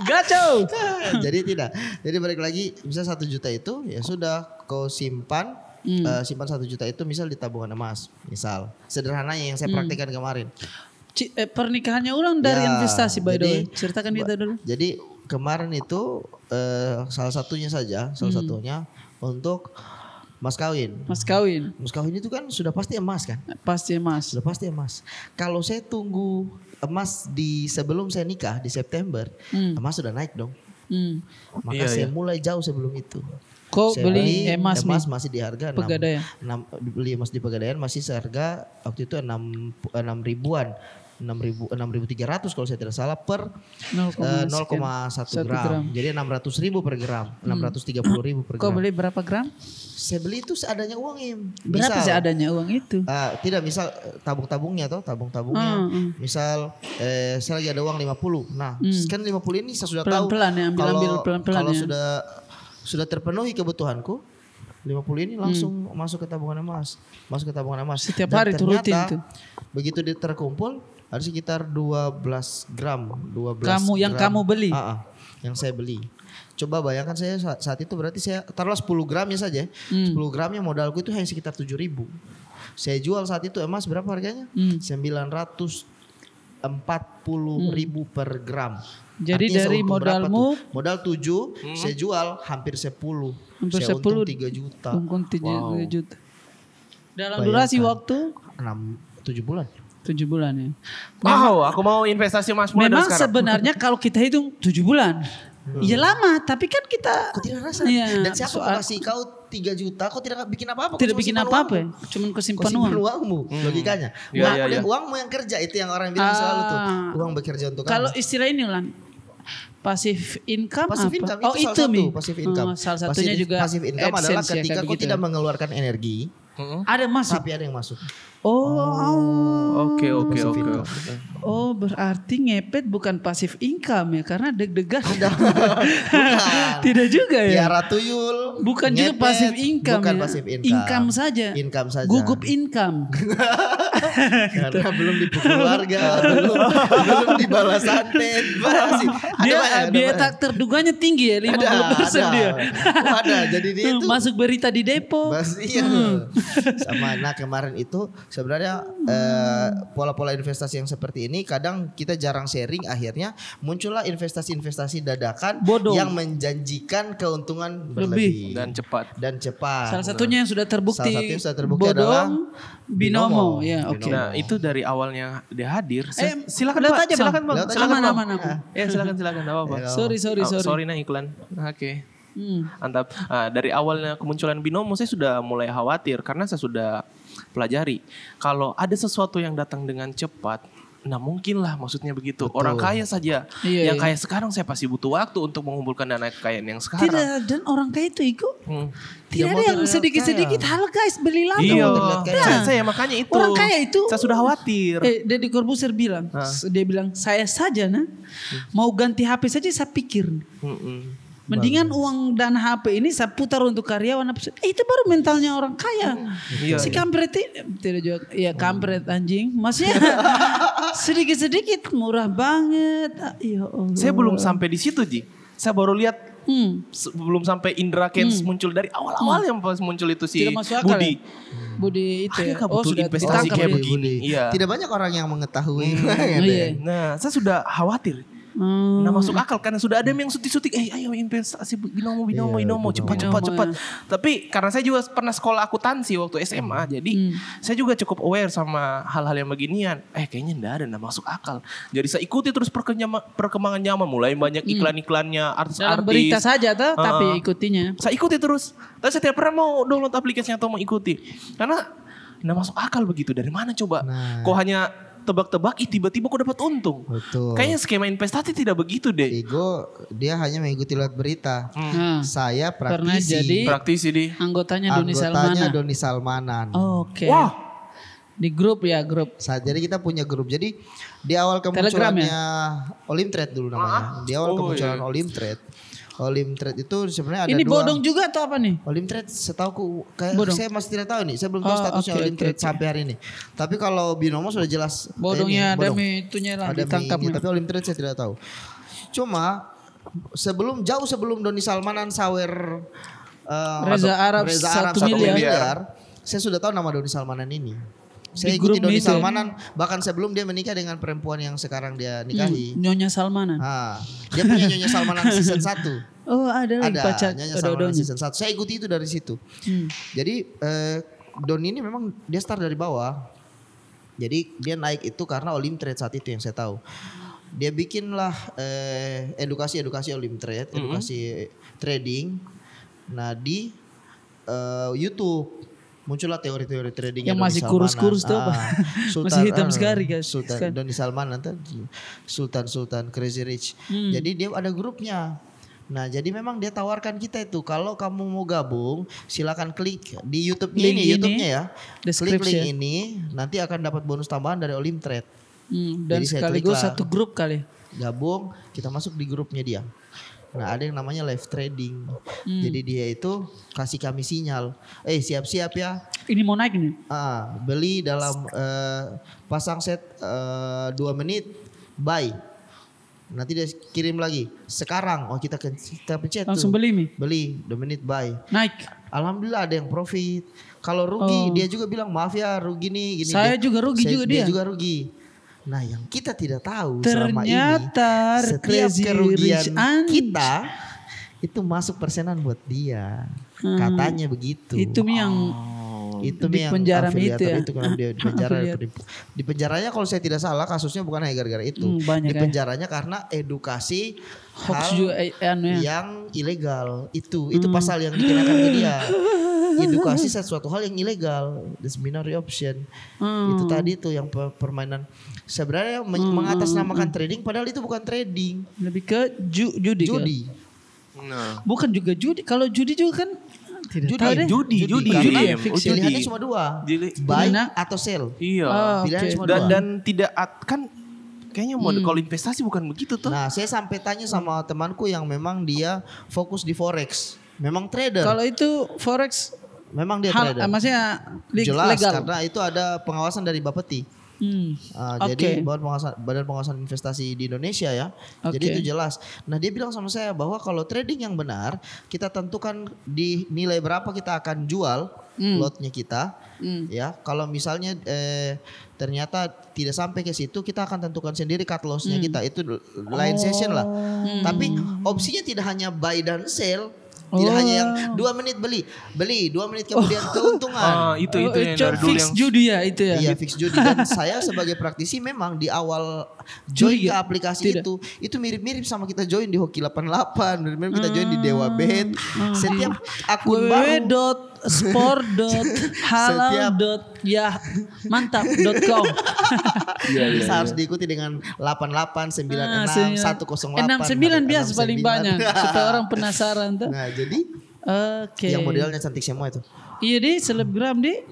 Speaker 3: Gacau.
Speaker 1: jadi balik lagi misal 1 juta itu ya sudah kau simpan simpan 1 juta itu misal di tabungan emas misal sederhananya yang saya praktikkan kemarin.
Speaker 3: Pernikahannya ulang dari
Speaker 1: Ya,
Speaker 3: investasi by the
Speaker 1: jadi-
Speaker 3: way. Ceritakan kita dulu.
Speaker 1: Jadi kemarin itu salah satunya untuk mas kawin.
Speaker 3: Mas kawin.
Speaker 1: Mas kawin itu kan sudah pasti emas kan?
Speaker 3: Pasti Mas.
Speaker 1: Sudah pasti emas. Kalau saya tunggu emas sebelum saya nikah di September, emas sudah naik dong. Maka saya mulai jauh sebelum itu.
Speaker 3: Kok
Speaker 1: Saya
Speaker 3: beli emas nih?
Speaker 1: masih di harga
Speaker 3: Pegadaian.
Speaker 1: beli emas di Pegadaian masih seharga waktu itu 6 ribuan. 6.300 kalau saya tidak salah per 0,1 gram. Jadi 600.000 per gram, 630.000 per
Speaker 3: Kau
Speaker 1: gram.
Speaker 3: beli berapa gram?
Speaker 1: Saya beli itu seadanya uang Im.
Speaker 3: Berapa sih adanya uang itu?
Speaker 1: Tidak misal tabung-tabungnya Misal saya lagi ada uang 50. Nah, kan 50 ini saya sudah tahu
Speaker 3: Pelan-pelan ya, ambil pelan-pelan
Speaker 1: kalau
Speaker 3: ya.
Speaker 1: sudah terpenuhi kebutuhanku 50 ini langsung masuk ke tabungan emas.
Speaker 3: Setiap
Speaker 1: Dan
Speaker 3: hari itu rutin
Speaker 1: ternyata
Speaker 3: tuh.
Speaker 1: Begitu terkumpul ada sekitar 12 gram.
Speaker 3: Yang kamu beli?
Speaker 1: Yang saya beli. Coba bayangkan saya saat itu berarti saya taruhlah 10 gramnya saja. 10 gramnya modalku itu hanya sekitar 7.000. Saya jual saat itu emas berapa harganya? 940.000 per gram.
Speaker 3: Jadi
Speaker 1: Artinya
Speaker 3: dari
Speaker 1: saya untung berapa
Speaker 3: modalmu
Speaker 1: tuh? Modal 7, saya jual hampir 10.
Speaker 3: Hampir
Speaker 1: Saya
Speaker 3: 10,
Speaker 1: untung 3 juta.
Speaker 3: untung 3 juta. Dalam durasi waktu
Speaker 1: 7 bulan.
Speaker 3: 7 bulan ya.
Speaker 2: Wow, aku mau investasi emas mulai
Speaker 3: Memang
Speaker 2: dari sekarang.
Speaker 3: sebenarnya kalau kita hitung 7 bulan. Iya lama, tapi kan kita
Speaker 1: Kau tidak rasa.
Speaker 3: Iya,
Speaker 1: Dan siapa mau kasih kau 3 juta, kau tidak bikin apa-apa.
Speaker 3: tidak
Speaker 1: kau cuma
Speaker 3: bikin
Speaker 1: simpan
Speaker 3: apa-apa ya.
Speaker 1: uangmu.
Speaker 3: Cuman
Speaker 1: Kau
Speaker 3: kesimpan
Speaker 1: simpan
Speaker 3: uang.
Speaker 1: uangmu, logikanya.
Speaker 2: Iya.
Speaker 1: Uangmu yang kerja itu yang orang bilang selalu tuh. Uang bekerja untuk
Speaker 3: Kalau
Speaker 1: kamu.
Speaker 3: istilah ini Lan, passive income
Speaker 1: Passive
Speaker 3: apa?
Speaker 1: income
Speaker 3: Oh
Speaker 1: itu
Speaker 3: itu
Speaker 1: salah
Speaker 3: Mi.
Speaker 1: satu passive income.
Speaker 3: Salah satunya juga
Speaker 1: passive income adalah
Speaker 3: AdSense ya,
Speaker 1: ketika
Speaker 3: kayak
Speaker 1: kau
Speaker 3: begitu
Speaker 1: tidak
Speaker 3: ya.
Speaker 1: mengeluarkan energi,
Speaker 3: Ada masuk.
Speaker 1: tapi ada yang masuk.
Speaker 2: Oke.
Speaker 3: Oh berarti ngepet bukan passive income ya karena deg-degan.
Speaker 1: Bukan.
Speaker 3: Tidak juga ya.
Speaker 1: Piara tuyul.
Speaker 3: Bukan juga
Speaker 1: ngepet,
Speaker 3: passive income
Speaker 1: Bukan
Speaker 3: ya.
Speaker 1: passive income.
Speaker 3: Income saja.
Speaker 1: Income saja.
Speaker 3: Gugup income.
Speaker 1: Karena belum dipukul warga, belum dibalas santet.
Speaker 3: Dia tak terduganya tinggi ya 50% dia.
Speaker 1: Ada. Jadi dia itu
Speaker 3: masuk berita di Depok.
Speaker 1: Iya. Sama kemarin itu sebenarnya pola-pola investasi yang seperti ini kadang kita jarang sharing, akhirnya muncullah investasi-investasi dadakan
Speaker 3: Bodong.
Speaker 1: yang menjanjikan keuntungan berlebih
Speaker 2: Dan cepat.
Speaker 3: Salah satunya yang sudah terbukti,
Speaker 1: adalah
Speaker 3: Binomo. Ya, oke.
Speaker 2: Nah, itu dari awalnya dia hadir. Silakan
Speaker 3: lewat
Speaker 2: Pak,
Speaker 3: aja, Bang.
Speaker 2: silakan Bang.
Speaker 1: Lewat aja.
Speaker 2: Silakan Bang.
Speaker 3: Aman.
Speaker 2: Ya, silakan enggak apa-apa.
Speaker 3: Sorry.
Speaker 2: Sorry nah iklan. Oke. Mantap. Dari awalnya kemunculan Binomo saya sudah mulai khawatir karena saya sudah pelajari kalau ada sesuatu yang datang dengan cepat, nah mungkin lah maksudnya begitu.
Speaker 1: Betul.
Speaker 2: Orang kaya saja
Speaker 3: Iya.
Speaker 2: yang kaya sekarang saya pasti butuh waktu untuk mengumpulkan dana kekayaan yang sekarang.
Speaker 3: Tidak, dan orang kaya itu Iko. Tidak
Speaker 1: mau
Speaker 3: ada yang
Speaker 1: terlihat
Speaker 3: sedikit-sedikit hal guys beli lama.
Speaker 2: Iya,
Speaker 1: terlihat kaya.
Speaker 2: saya makanya itu.
Speaker 3: Orang kaya itu.
Speaker 2: Saya sudah khawatir.
Speaker 3: Deddy Corbuzier bilang, dia bilang saya saja mau ganti HP saja saya pikir. Mendingan uang dan HP ini saya putar untuk karyawan. Itu baru mentalnya orang kaya.
Speaker 2: Iya,
Speaker 3: Si
Speaker 2: iya.
Speaker 3: kampret tidak juga, ya kampret anjing. Maksudnya sedikit-sedikit murah banget. Ya Allah.
Speaker 2: Saya belum sampai di situ Ji. Saya baru lihat belum sampai Indra Kents muncul dari awal-awal yang pas muncul itu si
Speaker 3: Tidak masuk akal
Speaker 2: Budi.
Speaker 3: ya? Budi itu ya.
Speaker 2: Adakah betul
Speaker 3: sudah
Speaker 2: investasi
Speaker 3: ditangkap
Speaker 2: kayak
Speaker 3: ya?
Speaker 2: begini? Iya.
Speaker 1: Tidak banyak orang yang mengetahui.
Speaker 3: Iya.
Speaker 2: Nah, saya sudah khawatir. Nah, masuk akal karena sudah ada yang sutik-sutik, ayo investasi Binomo, cepat. Tapi karena saya juga pernah sekolah akuntansi waktu SMA, jadi saya juga cukup aware sama hal-hal yang beginian. Kayaknya enggak ada, enggak masuk akal. Jadi saya ikuti terus perkembangan zaman, mulai banyak iklan-iklannya artis-artis.
Speaker 3: Dalam berita saja tapi ikutinya.
Speaker 2: Saya ikuti terus. Tapi saya tidak pernah mau download aplikasinya atau mau ikuti. Karena enggak masuk akal begitu. Dari mana coba? Kok hanya tebak-tebak, tiba-tiba kok dapat untung.
Speaker 1: Betul.
Speaker 2: Kayaknya skema investasi tidak begitu deh.
Speaker 1: Ego dia hanya mengikuti lewat berita. Saya
Speaker 3: Pernah
Speaker 1: praktisi.
Speaker 3: jadi
Speaker 2: Praktisi di.
Speaker 3: anggotanya Doni Salmanan.
Speaker 1: Oke.
Speaker 3: Wah. Di grup.
Speaker 1: Jadi kita punya grup. Jadi di awal
Speaker 3: Telegram
Speaker 1: kemunculannya Olimtrade dulu namanya. Di awal kemunculan Olimtrade itu sebenarnya ada
Speaker 3: Ini
Speaker 1: dua.
Speaker 3: bodong juga atau apa nih?
Speaker 1: Olimtrade setahuku kayak
Speaker 3: Bodong.
Speaker 1: saya masih tidak tahu nih. Saya belum tahu statusnya Olimtrade sampai hari ini. Tapi kalau Binomo sudah jelas.
Speaker 3: Bodongnya ada
Speaker 1: bodong.
Speaker 3: itunya lah
Speaker 1: Ada
Speaker 3: ditangkap.
Speaker 1: tapi Olimtrade saya tidak tahu. Cuma jauh sebelum Doni Salmanan sawer
Speaker 3: Reza Arab 1 miliar.
Speaker 1: Saya sudah tahu nama Doni Salmanan ini. Saya
Speaker 3: Di grup
Speaker 1: ikuti Doni
Speaker 3: itu ya?
Speaker 1: Salmanan bahkan sebelum dia menikah dengan perempuan yang sekarang dia nikahi.
Speaker 3: Nyonya Salmanan.
Speaker 1: Dia punya Nyonya Salmanan season 1.
Speaker 3: Oh ada lagi pacar.
Speaker 1: Nyonya Salmanan season 1. Saya ikuti itu dari situ. Jadi Doni ini memang dia start dari bawah. Jadi dia naik itu karena Olimtrade saat itu yang saya tahu. Dia bikinlah edukasi Olimtrade, edukasi trading. Nah di YouTube muncullah teori-teori trading
Speaker 3: Yang masih kurus-kurus tuh apa? Masih hitam sekali guys.
Speaker 1: Sultan Doni Salmanan Sultan Crazy Rich. Jadi dia ada grupnya. Nah, jadi memang dia tawarkan kita itu kalau kamu mau gabung silakan klik di YouTube-nya
Speaker 3: Link
Speaker 1: ini, YouTube-nya ya. Klik link
Speaker 3: ya.
Speaker 1: ini nanti akan dapat bonus tambahan dari Olimtrade.
Speaker 3: Dan
Speaker 1: Jadi saya
Speaker 3: sekaligus
Speaker 1: klik lah.
Speaker 3: satu grup kali.
Speaker 1: Gabung, kita masuk di grupnya dia. Nah, ada yang namanya live trading. Jadi dia itu kasih kami sinyal. Siap-siap ya.
Speaker 3: Ini mau naik nih.
Speaker 1: Beli dalam pasang set 2 menit, buy. Nanti dia kirim lagi. Sekarang, kita pencet
Speaker 3: Langsung
Speaker 1: tuh.
Speaker 3: beli nih.
Speaker 1: Beli 2 menit, buy.
Speaker 3: Naik.
Speaker 1: Alhamdulillah ada yang profit. Kalau rugi, dia juga bilang maaf ya rugi nih. Gini.
Speaker 3: Saya juga rugi juga dia.
Speaker 1: Dia juga rugi. Nah, yang kita tidak tahu selama ini
Speaker 3: Ternyata
Speaker 1: setiap
Speaker 3: Crazy
Speaker 1: kerugian
Speaker 3: Rich
Speaker 1: kita itu masuk persenan buat dia. Katanya begitu.
Speaker 3: Itu yang
Speaker 1: Itu
Speaker 3: di
Speaker 1: yang
Speaker 3: penjara
Speaker 1: afiliator
Speaker 3: itu ya.
Speaker 1: itu kalau dia di penjara.
Speaker 3: Afiliat.
Speaker 1: Di penjaranya kalau saya tidak salah kasusnya bukan hanya gara-gara itu.
Speaker 3: Banyak
Speaker 1: Di penjaranya karena edukasi
Speaker 3: hoax
Speaker 1: hal
Speaker 3: juga
Speaker 1: yang ilegal. Itu pasal yang dikenakan ke dia. Edukasi sesuatu hal yang ilegal, discriminatory option. Itu tadi tuh yang permainan sebenarnya mengatasnamakan trading padahal itu bukan trading.
Speaker 3: lebih ke judi.
Speaker 1: Judi.
Speaker 2: Nah.
Speaker 3: Bukan juga judi. Kalau judi juga kan tidak tahu deh.
Speaker 2: Judi.
Speaker 1: Karena
Speaker 3: ya, fix ya.
Speaker 1: pilihannya cuma 2. Buy atau sell.
Speaker 2: Iya.
Speaker 1: Pilihannya cuma
Speaker 2: Dan
Speaker 1: 2.
Speaker 2: dan tidak kan kayaknya kalau investasi bukan begitu tuh.
Speaker 1: Nah, saya sampai tanya sama temanku yang memang dia fokus di forex. Memang trader.
Speaker 3: Kalau itu forex
Speaker 1: Memang dia trader.
Speaker 3: Maksudnya
Speaker 1: Jelas
Speaker 3: legal.
Speaker 1: karena itu ada pengawasan dari Bapeti. Jadi badan pengawasan investasi di Indonesia ya. Jadi itu jelas. Nah dia bilang sama saya bahwa kalau trading yang benar kita tentukan di nilai berapa kita akan jual lotnya kita. Ya kalau misalnya ternyata tidak sampai ke situ kita akan tentukan sendiri cut lossnya kita. Itu lain session lah. Tapi opsinya tidak hanya buy dan sell. Tidak hanya yang 2 menit beli 2 menit kemudian keuntungan.
Speaker 2: Itu yang dari dulu
Speaker 3: fix
Speaker 2: yang
Speaker 3: judi ya itu ya.
Speaker 1: Iya fix judi. Dan saya sebagai praktisi memang di awal join ke aplikasi itu mirip-mirip sama kita join di Hoki 88, mirip-mirip kita join di Dewa Bet. Setiap akun baru
Speaker 3: sport.halal.mantap.com.
Speaker 1: Bisa harus diikuti dengan 88 96 108.
Speaker 3: 69 biasa paling banyak supaya orang penasaran tuh.
Speaker 1: Nah, jadi yang modelnya cantik semua itu.
Speaker 3: Iya deh, selebgram deh.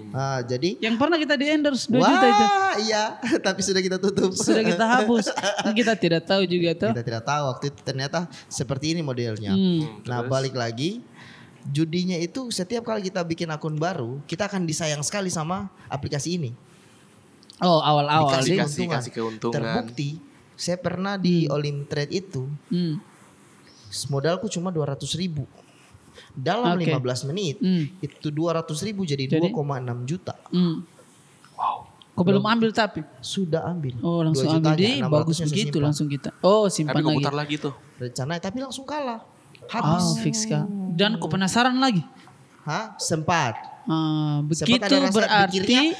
Speaker 1: Jadi
Speaker 3: yang pernah kita di endorse 2 juta itu.
Speaker 1: Iya, tapi sudah kita tutup.
Speaker 3: Sudah kita hapus. Kita tidak tahu juga tuh.
Speaker 1: Kita tidak tahu waktu itu ternyata seperti ini modelnya. Nah, balik lagi judinya itu setiap kali kita bikin akun baru, kita akan disayang sekali sama aplikasi ini.
Speaker 3: Oh, awal-awal
Speaker 2: dikasih keuntungan.
Speaker 1: Terbukti, saya pernah di Olim Trade itu, modalku cuma 200.000. Dalam 15 menit, itu 200.000 jadi 2,6 juta.
Speaker 2: Wow.
Speaker 3: Kau belum ambil tapi?
Speaker 1: Sudah ambil.
Speaker 3: Oh langsung ambil deh, bagus begitu langsung kita. Oh simpan
Speaker 2: tapi
Speaker 3: lagi.
Speaker 2: putar lagi tuh.
Speaker 1: Rencananya tapi langsung kalah. Habis.
Speaker 3: Oh fix kah. Dan kau penasaran lagi?
Speaker 1: Sempat.
Speaker 3: Begitu
Speaker 1: ada
Speaker 3: berarti
Speaker 1: pikirnya,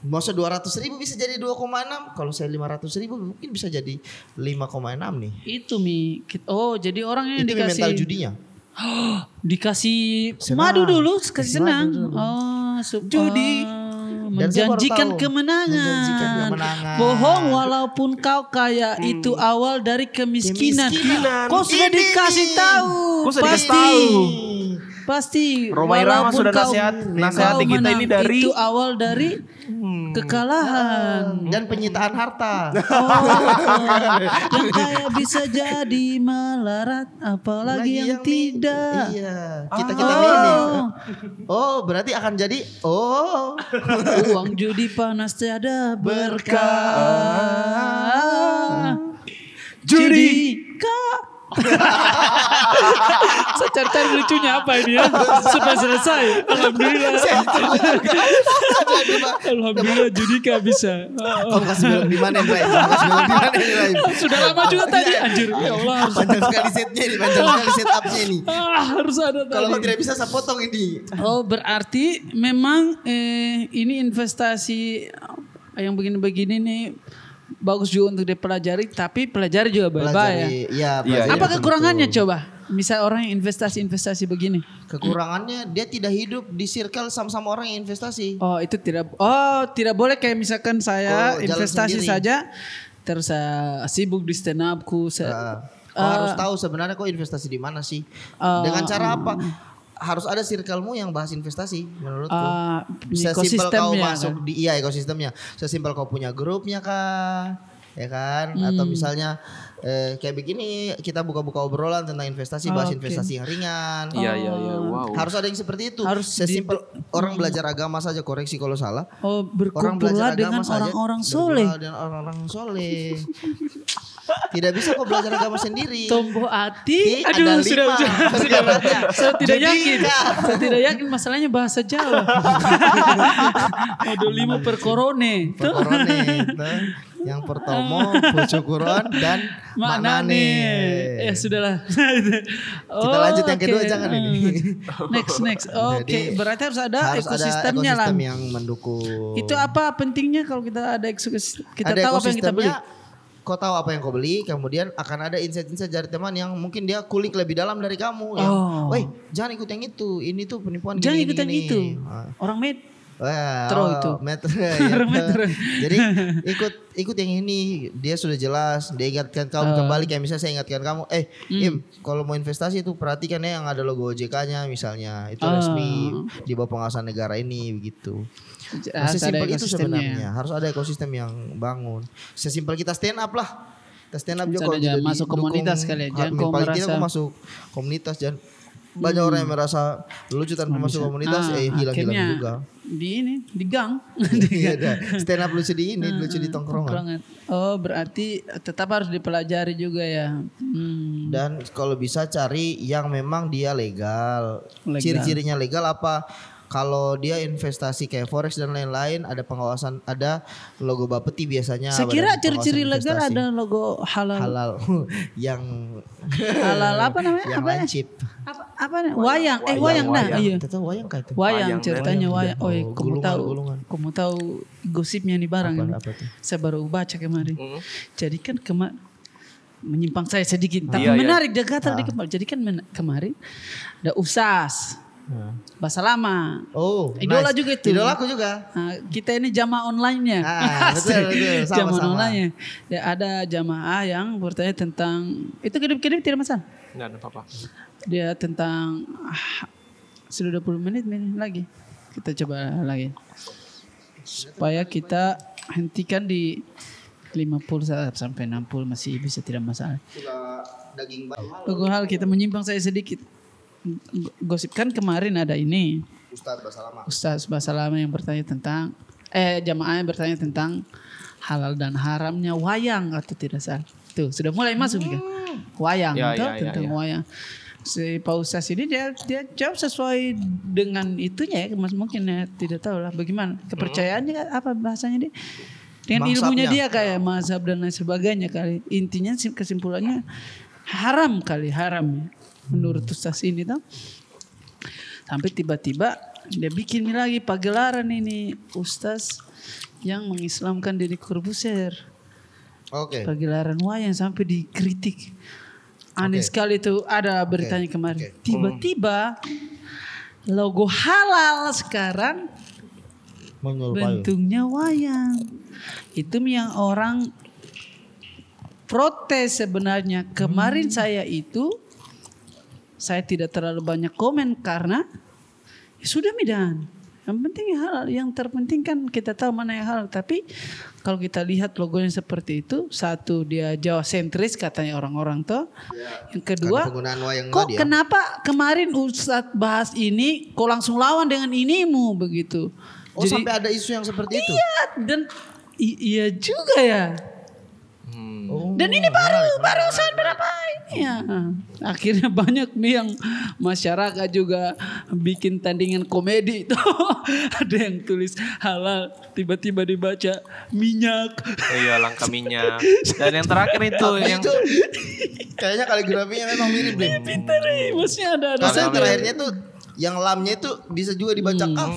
Speaker 1: masa 200.000 bisa jadi 2,6. Kalau saya 500.000 mungkin bisa jadi 5,6 nih.
Speaker 3: Itu jadi orang yang
Speaker 1: itu
Speaker 3: dikasih
Speaker 1: mental judinya.
Speaker 3: Dikasih
Speaker 1: Senang.
Speaker 3: madu dulu, kasih senang.
Speaker 1: Judi.
Speaker 3: Menjanjikan kemenangan. Bohong walaupun kau kaya itu awal dari kemiskinan. Kau sudah dikasih tahu. Pasti
Speaker 2: Roma Irama sudah nasihati kita ini dari
Speaker 3: itu awal dari kekalahan
Speaker 1: dan penyitaan harta.
Speaker 3: Yang kaya bisa jadi melarat, apalagi yang tidak.
Speaker 1: Iya, kita milih. Oh, berarti akan jadi
Speaker 3: uang judi panas tiada berkah. Judi saya cari lucunya apa ini ya supaya selesai. Alhamdulillah. Alhamdulillah Judika bisa.
Speaker 1: Kamu kasih belok di mana Ray?
Speaker 3: Sudah lama juga tadi anjir. Ya Allah.
Speaker 1: Panjang sekali setnya ini, panjang sekali setupnya ini.
Speaker 3: Harus ada tadi.
Speaker 1: Kalau tidak bisa saya potong ini.
Speaker 3: Oh berarti memang ini investasi yang begini-begini nih bagus juga untuk dipelajari, tapi pelajari juga baik-baik ya. Apa kekurangannya coba? Misal orang yang investasi begini.
Speaker 1: Kekurangannya dia tidak hidup di circle sama-sama orang yang investasi.
Speaker 3: Oh itu tidak. Tidak boleh kayak misalkan saya investasi saja, terus sibuk di stand upku.
Speaker 1: Harus tahu sebenarnya kok investasi di mana sih? Dengan cara apa? Harus ada circlemu yang bahas investasi menurutku. Sesimpel kau masuk di ekosistemnya. Sesimpel kau punya grupnya kah? Ya kan? Atau misalnya kayak begini kita buka-buka obrolan tentang investasi, bahas investasi yang ringan.
Speaker 2: Iya. Wow.
Speaker 1: Harus ada yang seperti itu.
Speaker 3: Harus
Speaker 1: sesimpel orang belajar agama saja, koreksi kalau salah.
Speaker 3: Orang belajar dengan orang-orang soleh.
Speaker 1: Dan orang-orang soleh. Tidak bisa kok belajar agama sendiri.
Speaker 3: Tombo hati. Aduh sudah. Saya tidak yakin. Saya tidak yakin masalahnya bahasa Jawa. Modul 5 per korone.
Speaker 1: Yang pertama Bojokuron dan Manane.
Speaker 3: Sudahlah.
Speaker 1: Kita lanjut yang kedua jangan ini.
Speaker 3: Next. Oke, berarti harus ada ekosistemnya lah.
Speaker 1: Ekosistem yang mendukung.
Speaker 3: Itu apa pentingnya kalau kita ada ekosistem? Kita
Speaker 1: ada
Speaker 3: tahu apa yang kita beli.
Speaker 1: Kau tahu apa yang kau beli, kemudian akan ada insight-insight dari teman yang mungkin dia kulik lebih dalam dari kamu. Woi, jangan ikut yang itu. Ini tuh penipuan.
Speaker 3: Jangan ikut yang itu. Orang
Speaker 1: metro. Jadi ikut yang ini. Dia sudah jelas. Dia ingatkan kamu kembali. Kayak misalnya saya ingatkan kamu. Im, kalau mau investasi itu perhatikan ya yang ada logo OJK-nya misalnya. Itu resmi di bawah pengawasan negara ini begitu. Sesimpel itu sebenarnya. Harus ada ekosistem yang bangun. Sesimpel kita stand up lah. Kita stand up juga kalau
Speaker 3: masuk komunitas kali ya. Jangan kau merasa
Speaker 1: kita masuk komunitas. Jangan banyak orang yang merasa lucu tanpa masuk komunitas, hilang-hilang juga.
Speaker 3: Di gang.
Speaker 1: Iya, stand up lucu di ini, lucu di tongkrongan.
Speaker 3: Oh, berarti tetap harus dipelajari juga ya.
Speaker 1: Dan kalau bisa cari yang memang dia legal. Ciri-cirinya legal apa? Kalau dia investasi kayak forex dan lain-lain, ada pengawasan, ada logo Bapeti biasanya.
Speaker 3: Saya kira ciri-ciri legal ada logo halal.
Speaker 1: Halal yang
Speaker 3: halal apa namanya?
Speaker 1: Yang lancip.
Speaker 3: Apa nih? Wayang. Wayang dah. Iya.
Speaker 1: Tahu wayang kayak itu.
Speaker 3: Wayang ceritanya wayang. Oh,
Speaker 1: gulungan.
Speaker 3: Kamu tahu gosipnya nih barang ini.
Speaker 1: Apa tuh?
Speaker 3: Saya baru baca kemarin. Jadi kan menyimpang saya sedikit, tapi menarik dia kata di kemarin. Jadi kan kemarin ada USAS. Bahasa lama.
Speaker 1: Oh,
Speaker 3: idola juga itu.
Speaker 1: Idola aku juga.
Speaker 3: Nah, kita ini jamaah online-nya.
Speaker 1: Betul.
Speaker 3: Jamaah online-nya. Ya, ada jamaah yang bertanya tentang itu kedip-kedip tidak masalah.
Speaker 2: Enggak ada apa-apa.
Speaker 3: Dia tentang sudah 20 menit lagi. Kita coba lagi. Supaya kita hentikan di 50 sampai 60 masih bisa tidak masalah.
Speaker 1: Daging
Speaker 3: Logo hal kita menyimpang saya sedikit. Gosipkan kemarin ada ini Ustaz Bahasa Lama yang bertanya tentang jamaah yang bertanya tentang halal dan haramnya wayang atau tidak salah. Tuh sudah mulai masuk kan wayang tentang wayang. Si Pak Ustaz ini dia jawab sesuai dengan itunya ya, mungkin ya tidak tahu lah bagaimana kepercayaannya apa bahasanya dia dengan ilmunya dia kayak mazhab dan lain sebagainya kali. Intinya kesimpulannya haram ya. Menurut Ustaz ini tuh sampai tiba-tiba dia bikin lagi pagelaran ini Ustaz yang mengislamkan Deddy Corbuzier. Pagelaran wayang sampai dikritik. Aneh sekali itu ada beritanya kemarin. Tiba-tiba logo halal sekarang bentuknya wayang. Itu yang orang protes sebenarnya. Kemarin saya tidak terlalu banyak komen karena sudah midan. Yang penting halal, yang terpenting kan kita tahu mana yang halal. Tapi kalau kita lihat logonya seperti itu, satu dia Jawa sentris katanya orang-orang tuh. Yang kedua, kok kenapa kemarin Ustadz bahas ini, kok langsung lawan dengan inimu begitu?
Speaker 1: Jadi, sampai ada isu yang seperti itu?
Speaker 3: Iya, dan iya juga ya. Dan ini baru saat berapa ini ya. Akhirnya banyak nih yang masyarakat juga bikin tandingan komedi itu. Ada yang tulis halal, tiba-tiba dibaca minyak.
Speaker 2: Iya, langka minyak. Dan yang terakhir itu yang
Speaker 1: kayaknya kaligrafinya memang mirip deh.
Speaker 3: Pintar nih, maksudnya ada.
Speaker 1: Karena terakhirnya tuh yang lamnya itu bisa juga dibaca kaf.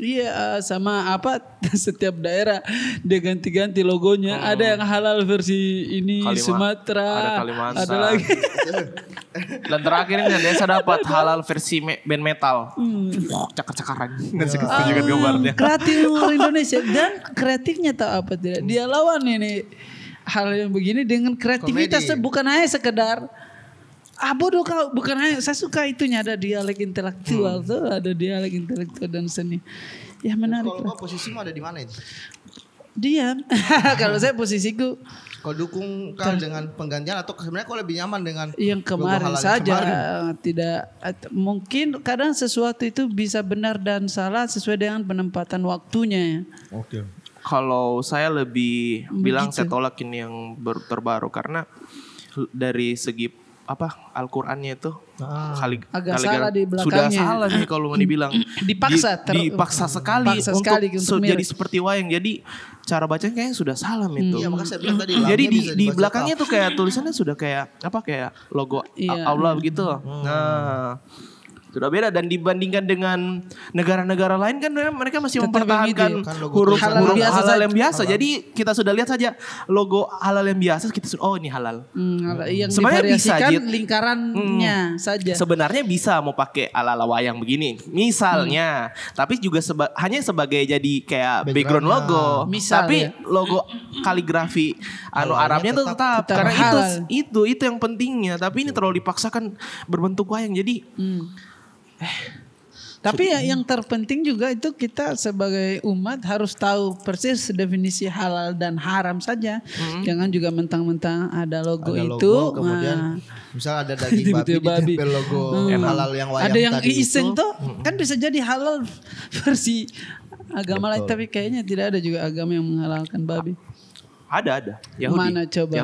Speaker 3: Iya, sama apa setiap daerah dia ganti-ganti logonya. Ada yang halal versi ini Sumatera,
Speaker 2: ada Kalimantan,
Speaker 3: ada lagi.
Speaker 2: Dan terakhir ini desa dapat halal versi band metal. Cakar-cakaran. Dan segitu juga gambarnya.
Speaker 3: Kreatif orang Indonesia dan kreatifnya tahu apa tidak. Dia lawan ini hal yang begini dengan kreativitasnya bukan hanya sekedar bodoh kau, bukan hanya saya suka itunya ada dialek intelektual tuh, ada dialek intelektual dan seni. Ya menarik.
Speaker 1: Kalau kau posisimu ada di mana itu?
Speaker 3: Diam. Kalau saya posisiku
Speaker 1: kau dukung kau dengan penggantian atau sebenarnya kau lebih nyaman dengan
Speaker 3: yang kemarin saja tidak mungkin kadang sesuatu itu bisa benar dan salah sesuai dengan penempatan waktunya.
Speaker 1: Oke.
Speaker 2: Kalau saya lebih bilang saya tolak ini yang terbaru karena dari segi Al-Qur'annya itu
Speaker 3: agak salah di belakangnya.
Speaker 2: Sudah salah nih kalau mau dibilang.
Speaker 3: Dipaksa
Speaker 2: sekali untuk jadi seperti wayang. Jadi cara bacanya kayaknya sudah salah itu.
Speaker 1: Iya, makanya saya bilang tadi.
Speaker 2: Jadi di belakangnya tuh kayak tulisannya sudah kayak kayak logo Allah begitu. Nah, sudah beda dan dibandingkan dengan negara-negara lain kan mereka masih mempertahankan huruf halal yang biasa. Jadi kita sudah lihat saja logo halal yang biasa kita sudah ini halal.
Speaker 3: Yang sebenarnya bisa lingkarannya saja.
Speaker 2: Sebenarnya bisa mau pakai ala-ala wayang begini misalnya, tapi juga hanya sebagai jadi kayak background logo. Tapi logo kaligrafi Arabnya itu tetap karena itu yang pentingnya. Tapi ini terlalu dipaksakan berbentuk wayang jadi
Speaker 3: tapi yang terpenting juga itu kita sebagai umat harus tahu persis definisi halal dan haram saja. Jangan juga mentang-mentang ada logo itu.
Speaker 1: Kemudian Misal ada daging babi ditempel logo halal yang wayang
Speaker 3: ada yang
Speaker 1: tadi
Speaker 3: iseng
Speaker 1: itu.
Speaker 3: tuh kan bisa jadi halal versi agama lain, tapi kayaknya tidak ada juga agama yang menghalalkan babi.
Speaker 2: Ada. Yahudi.
Speaker 3: Mana coba?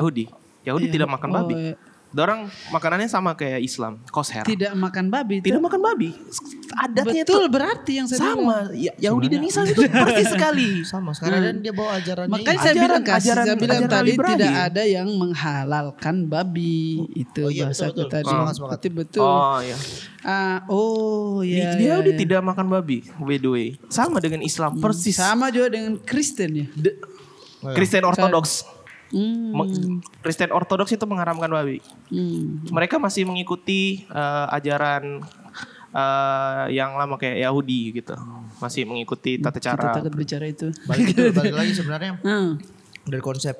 Speaker 2: Yahudi tidak makan babi.
Speaker 3: iya.
Speaker 2: Dorang makanannya sama kayak Islam, kosher.
Speaker 3: Tidak makan babi.
Speaker 2: Tidak makan babi. Adatnya
Speaker 3: Betul
Speaker 2: tuh
Speaker 3: berarti yang saya bilang.
Speaker 2: sama. Yahudi dan Islam itu persis sekali.
Speaker 1: Sama sekarang dan dia bawa ajarannya.
Speaker 3: Makanya saya bilang saya bilang
Speaker 2: ajaran
Speaker 3: tadi
Speaker 2: Ibrahim.
Speaker 3: tidak ada yang menghalalkan babi. Itu
Speaker 1: Oh iya,
Speaker 3: bahasa
Speaker 1: betul.
Speaker 3: tadi.
Speaker 1: Semangat.
Speaker 3: Betul.
Speaker 2: Oh iya.
Speaker 3: Iya.
Speaker 2: Di Yahudi
Speaker 3: iya.
Speaker 2: tidak makan babi, by the way. Sama dengan Islam, persis.
Speaker 3: Sama juga dengan Kristen ya.
Speaker 2: Kristen Ortodoks.
Speaker 3: Hmm.
Speaker 2: Kristen Ortodoks itu mengharamkan babi. Mereka masih mengikuti ajaran yang lama kayak Yahudi gitu. Masih mengikuti tata
Speaker 3: Kita
Speaker 2: cara.
Speaker 3: takut bicara itu.
Speaker 1: Balik lagi sebenarnya
Speaker 3: Hmm.
Speaker 1: dari konsep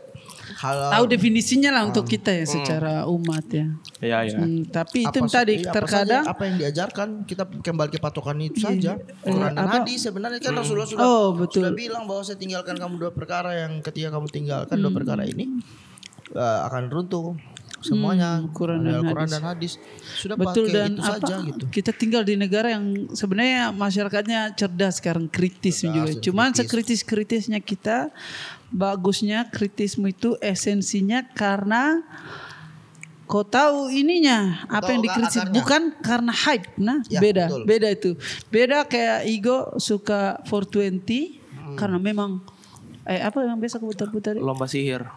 Speaker 1: halal.
Speaker 3: Tahu definisinya lah untuk kita ya secara umat ya.
Speaker 2: Iya.
Speaker 3: Tapi itu
Speaker 1: Apa
Speaker 3: tadi
Speaker 1: iya,
Speaker 3: terkadang
Speaker 1: apa yang diajarkan kita kembali ke patokan itu saja. Quran dan hadis sebenarnya kan Rasulullah sudah bilang bahwa saya tinggalkan kamu dua perkara yang ketika kamu tinggalkan dua perkara ini akan runtuh semuanya.
Speaker 3: Quran dan
Speaker 1: hadis. Sudah
Speaker 3: betul,
Speaker 1: pakai
Speaker 3: dan
Speaker 1: itu saja gitu.
Speaker 3: kita tinggal di negara yang sebenarnya masyarakatnya cerdas sekarang, kritis juga. Cuman sekritis-kritisnya kita, bagusnya kritismu itu esensinya karena kau tahu ininya apa yang dikritik,
Speaker 1: akarnya.
Speaker 3: bukan karena hype. Nah,
Speaker 1: Ya, betul.
Speaker 3: beda itu. Beda kayak Igo suka 420 karena memang apa yang biasa aku putar-putar?
Speaker 2: Lomba sihir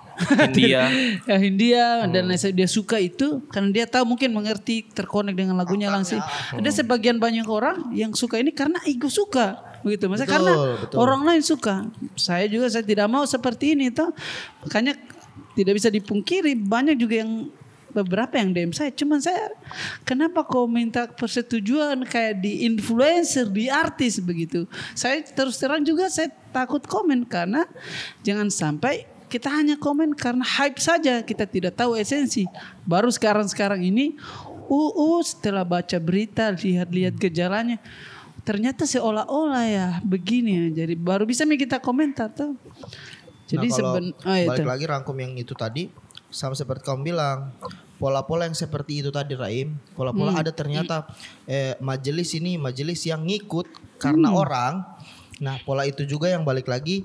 Speaker 2: India.
Speaker 3: Ya Hindia dan dia suka itu karena dia tahu mungkin mengerti, terkonek dengan lagunya langsung. Ada sebagian banyak orang yang suka ini karena ego suka begitu. Maksudnya karena orang lain suka. Saya tidak mau seperti ini toh. Makanya tidak bisa dipungkiri banyak juga yang beberapa yang DM saya, cuman saya kenapa kau minta persetujuan kayak di influencer, di artis begitu. Saya terus terang juga saya takut komen karena jangan sampai kita hanya komen karena hype saja, kita tidak tahu esensi. Baru sekarang ini setelah baca berita, lihat-lihat gejalanya, ternyata seolah-olah ya begini ya. Jadi baru bisa kita komentar tuh. Jadi
Speaker 1: balik lagi rangkum yang itu tadi, sama seperti kamu bilang, pola-pola yang seperti itu tadi Raim, pola-pola ada ternyata majelis yang ngikut karena orang. Nah pola itu juga yang balik lagi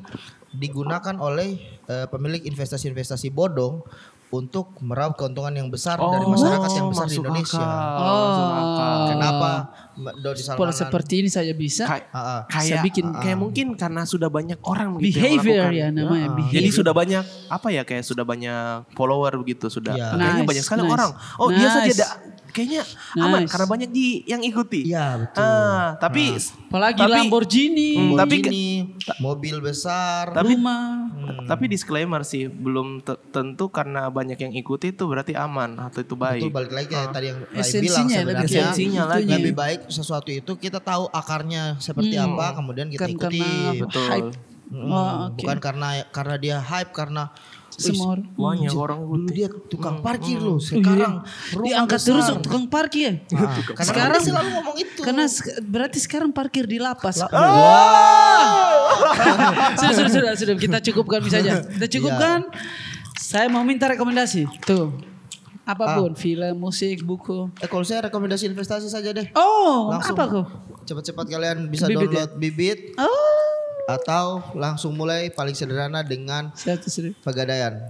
Speaker 1: digunakan oleh pemilik investasi bodong untuk meraup keuntungan yang besar dari masyarakat yang besar di Indonesia. Kenapa Dodi Salmanan
Speaker 3: pola seperti ini saya bisa saya bikin
Speaker 2: kayak mungkin karena sudah banyak orang begitu
Speaker 3: behavior
Speaker 2: yang
Speaker 3: ya namanya behavior.
Speaker 2: Jadi sudah banyak kayak sudah banyak follower begitu sudah. Kayaknya banyak sekali orang.
Speaker 3: Dia
Speaker 2: saja ada kayaknya aman karena banyak yang ikuti.
Speaker 1: Iya betul.
Speaker 2: Tapi
Speaker 3: apalagi Lamborghini,
Speaker 1: mobil besar,
Speaker 3: rumah.
Speaker 2: Tapi disclaimer sih, belum tentu karena banyak yang ikuti itu berarti aman atau itu baik.
Speaker 1: Betul, balik lagi kayak tadi yang Rai
Speaker 3: Esensinya,
Speaker 1: bilang
Speaker 2: esensinya lagi.
Speaker 1: lebih baik sesuatu itu kita tahu akarnya seperti apa, kemudian kita ikuti.
Speaker 3: Betul.
Speaker 1: Bukan karena dia hype, karena
Speaker 3: semua
Speaker 2: banyak orang
Speaker 1: dulu dia tukang parkir loh, sekarang
Speaker 3: diangkat terus tukang parkir.
Speaker 1: Sekarang selalu ngomong itu.
Speaker 3: Karena berarti sekarang parkir di lapas. Sudah kita cukupkan saja. Kita cukupkan. Saya mau minta rekomendasi. Tuh. Apapun, film, musik, buku.
Speaker 1: Kalau saya rekomendasi investasi saja deh.
Speaker 3: Langsung. Apa kok?
Speaker 1: Cepat-cepat kalian bisa
Speaker 3: Bibit
Speaker 1: download Bibit. Atau langsung mulai paling sederhana dengan Pegadaian.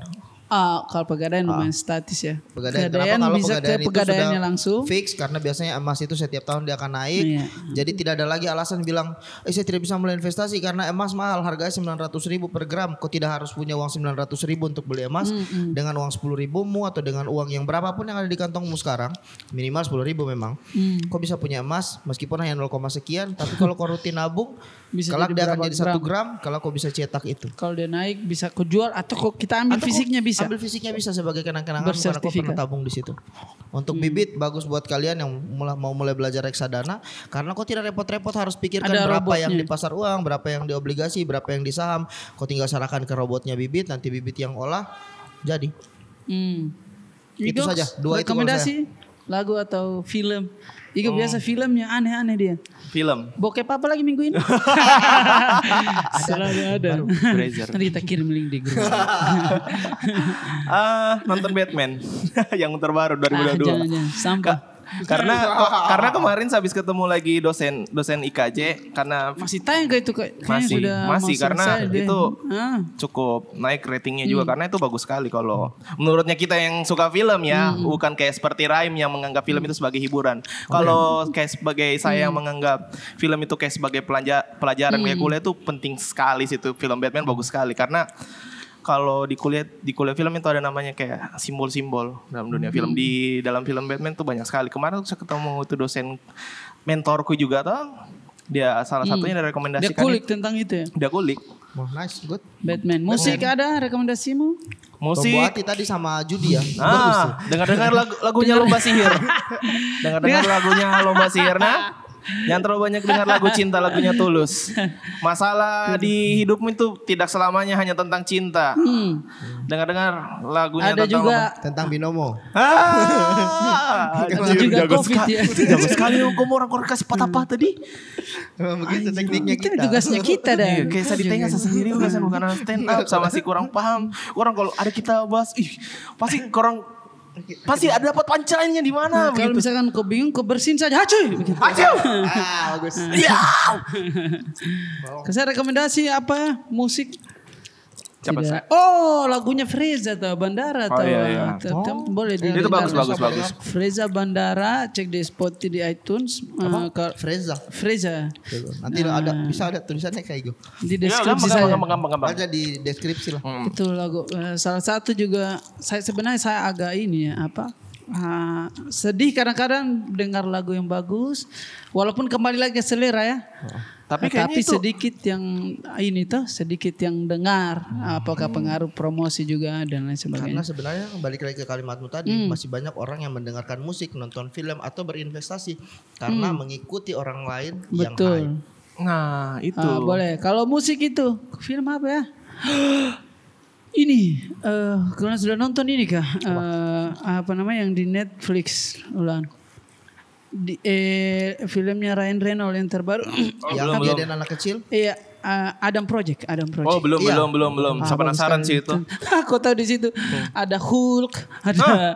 Speaker 3: Kalau Pegadaian lumayan statis ya.
Speaker 1: Pegadaian kalau
Speaker 3: bisa
Speaker 1: Pegadaian
Speaker 3: ke Pegadaiannya
Speaker 1: itu
Speaker 3: langsung.
Speaker 1: Fix karena biasanya emas itu setiap tahun dia akan naik. Jadi tidak ada lagi alasan bilang saya tidak bisa mulai investasi karena emas mahal, harganya 900.000 per gram. Kau tidak harus punya uang 900.000 untuk beli emas. Dengan uang 10.000mu atau dengan uang yang berapapun yang ada di kantongmu sekarang, minimal 10.000 memang. Kau bisa punya emas meskipun hanya 0, sekian, tapi kalau kau rutin nabung kelak dia akan jadi 1 gram kalau kau bisa cetak itu.
Speaker 3: Kalau dia naik bisa kau jual atau kita ambil fisiknya bisa.
Speaker 1: Ambil fisiknya bisa sebagai kenang-kenangan karena kau pernah tabung di situ. Untuk Bibit bagus buat kalian yang mau mulai belajar reksadana karena kau tidak repot-repot harus pikirkan berapa yang di pasar uang, berapa yang di obligasi, berapa yang di saham. Kau tinggal serahkan ke robotnya Bibit, nanti Bibit yang olah jadi. Itu saja 2 itu
Speaker 3: rekomendasi. lagu atau film. Igo biasa filmnya aneh-aneh dia.
Speaker 2: Film.
Speaker 3: Bokep apa lagi minggu ini? Selalu ada. Nanti kita kirim link di grup.
Speaker 2: Nonton Batman yang terbaru 2022.
Speaker 3: Jangan. Sampah.
Speaker 2: Karena kemarin habis ketemu lagi dosen IKJ karena
Speaker 3: Masih tayang ke itu kayaknya
Speaker 2: masih
Speaker 3: sudah mau
Speaker 2: karena
Speaker 3: selesai deh.
Speaker 2: itu cukup naik ratingnya juga karena itu bagus sekali kalau menurutnya kita yang suka film ya, bukan kayak seperti Raim yang menganggap film itu sebagai hiburan. Kalau kayak sebagai saya yang menganggap film itu kayak sebagai pelajaran kayak kuliah itu penting sekali situ. Film Batman bagus sekali karena kalau di kuliah film itu ada namanya kayak simbol-simbol dalam dunia film. Di dalam film Batman tuh banyak sekali. Kemarin tuh saya ketemu itu dosen mentorku juga tuh. Dia salah satunya dari rekomendasikan.
Speaker 3: Dia kulik tentang itu ya.
Speaker 2: Dia kulik.
Speaker 1: Oh, nice, good.
Speaker 3: Batman. Musik ada rekomendasimu?
Speaker 2: Musik.
Speaker 1: Tombo Hati tadi sama Judi ya.
Speaker 2: Dengar-dengar lagunya Lomba Sihir. Dengar-dengar lagunya Lomba Sihir. Nah, jangan terlalu banyak dengar lagu cinta, lagunya Tulus. Masalah di hidupmu itu tidak selamanya hanya tentang cinta. Dengar-dengar lagunya
Speaker 3: Ada juga
Speaker 1: tentang Binomo.
Speaker 3: ada juga COVID ya.
Speaker 2: Jago sekali kamu orang kasih patah-patah tadi.
Speaker 1: Begitu tekniknya
Speaker 3: Itu
Speaker 1: kita.
Speaker 3: tugasnya kita dah.
Speaker 2: Iya, kayak saya ditanya saya sendiri bukan stand up sama si kurang paham. Orang kalau ada kita bahas, pasti ada dapat punchline-nya di mana
Speaker 3: Kalau
Speaker 2: begitu.
Speaker 3: misalkan kau bingung, kau bersihin saja. Hacuy.
Speaker 1: Bagus.
Speaker 2: Iya.
Speaker 3: Saya rekomendasi apa? Musik.
Speaker 2: Siapa
Speaker 3: Tidak.
Speaker 2: saya?
Speaker 3: Oh, lagunya Freza atau Bandara atau
Speaker 2: iya.
Speaker 3: boleh di.
Speaker 2: Itu bagus.
Speaker 3: Freza Bandara, cek di Spotify di iTunes.
Speaker 1: Freza.
Speaker 3: Freza.
Speaker 1: Nanti bisa ada tulisannya kayak gitu.
Speaker 3: Di
Speaker 2: Ya,
Speaker 3: deskripsi saya.
Speaker 2: gampang.
Speaker 1: Aja di deskripsi lah.
Speaker 3: Itu lagu salah satu juga sebenarnya saya agak ini ya sedih kadang-kadang dengar lagu yang bagus walaupun kembali lagi ke selera ya.
Speaker 2: Tapi kayaknya itu
Speaker 3: sedikit yang sedikit yang dengar apakah pengaruh promosi juga dan lain
Speaker 1: Karena
Speaker 3: sebagainya.
Speaker 1: sebenarnya balik lagi ke kalimatmu tadi, masih banyak orang yang mendengarkan musik, nonton film atau berinvestasi karena mengikuti orang lain yang
Speaker 3: Betul.
Speaker 1: hype.
Speaker 2: Nah, itu.
Speaker 3: Boleh. Kalau musik itu film apa ya? Ini kalian sudah nonton ini kah? Apa namanya yang di Netflix ulang? Filmnya Ryan Reynolds yang terbaru.
Speaker 1: Yang kejadian anak kecil.
Speaker 3: Iya, Adam Project.
Speaker 2: Oh, belum. Saya penasaran sih itu.
Speaker 3: Aku tahu di situ ada Hulk, ada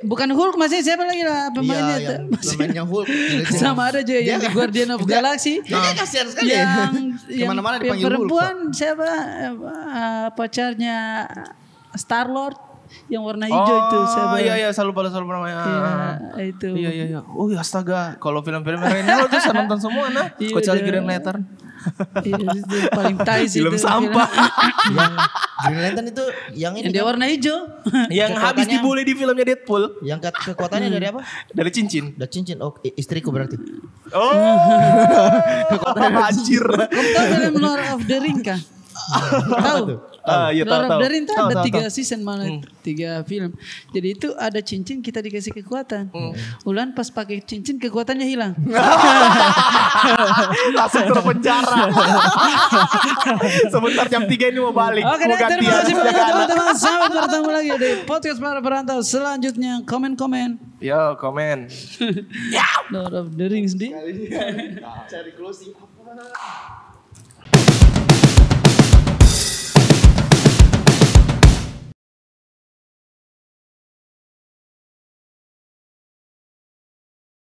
Speaker 3: bukan Hulk masih siapa lagi lah pemainnya?
Speaker 1: Iya, yang pemainnya Hulk.
Speaker 3: Sama ada juga yang di Guardian of Galaxy.
Speaker 1: Kasihan sekali.
Speaker 3: Yang
Speaker 1: Kemana-mana dipanggil
Speaker 3: perempuan siapa pacarnya Star Lord yang warna hijau itu siapa?
Speaker 2: Iya, selalu namanya.
Speaker 3: Iya, itu.
Speaker 2: Iya. Oh, astaga. Kalau film-film Reynolds tuh saya nonton semua nah.
Speaker 3: Iya,
Speaker 2: Kecuali
Speaker 3: udah.
Speaker 2: Green Lantern.
Speaker 3: Iya, itu paling tai sih
Speaker 2: Film
Speaker 3: itu.
Speaker 2: sampah.
Speaker 1: Yang Green Lantern itu yang ini
Speaker 3: Yang dia
Speaker 1: kan?
Speaker 3: warna hijau.
Speaker 2: Yang habis dibully di filmnya Deadpool.
Speaker 1: Yang kekuatannya dari apa?
Speaker 2: Dari cincin.
Speaker 1: Dari cincin. Oh, istriku berarti.
Speaker 2: Oh. Anjir.
Speaker 3: Kamu tahu film Lord of the Ring kan? Tahu?
Speaker 2: Iya,
Speaker 3: Lord of
Speaker 2: tahu.
Speaker 3: the Ring tuh ada
Speaker 2: Tahu.
Speaker 3: 3 season malah 3 film. Jadi itu ada cincin kita dikasih kekuatan. Ulan pas pakai cincin kekuatannya hilang.
Speaker 2: Langsung terpenjara. Sebentar jam 3 ini mau balik.
Speaker 3: Oke,
Speaker 2: Mau
Speaker 3: terima kasih banyak
Speaker 2: gantian.
Speaker 3: teman-teman. Sampai bertemu lagi di podcast para perantau selanjutnya. Komen-komen.
Speaker 2: Yo, komen.
Speaker 3: Lord of the Rings di.
Speaker 1: Cari closing apa?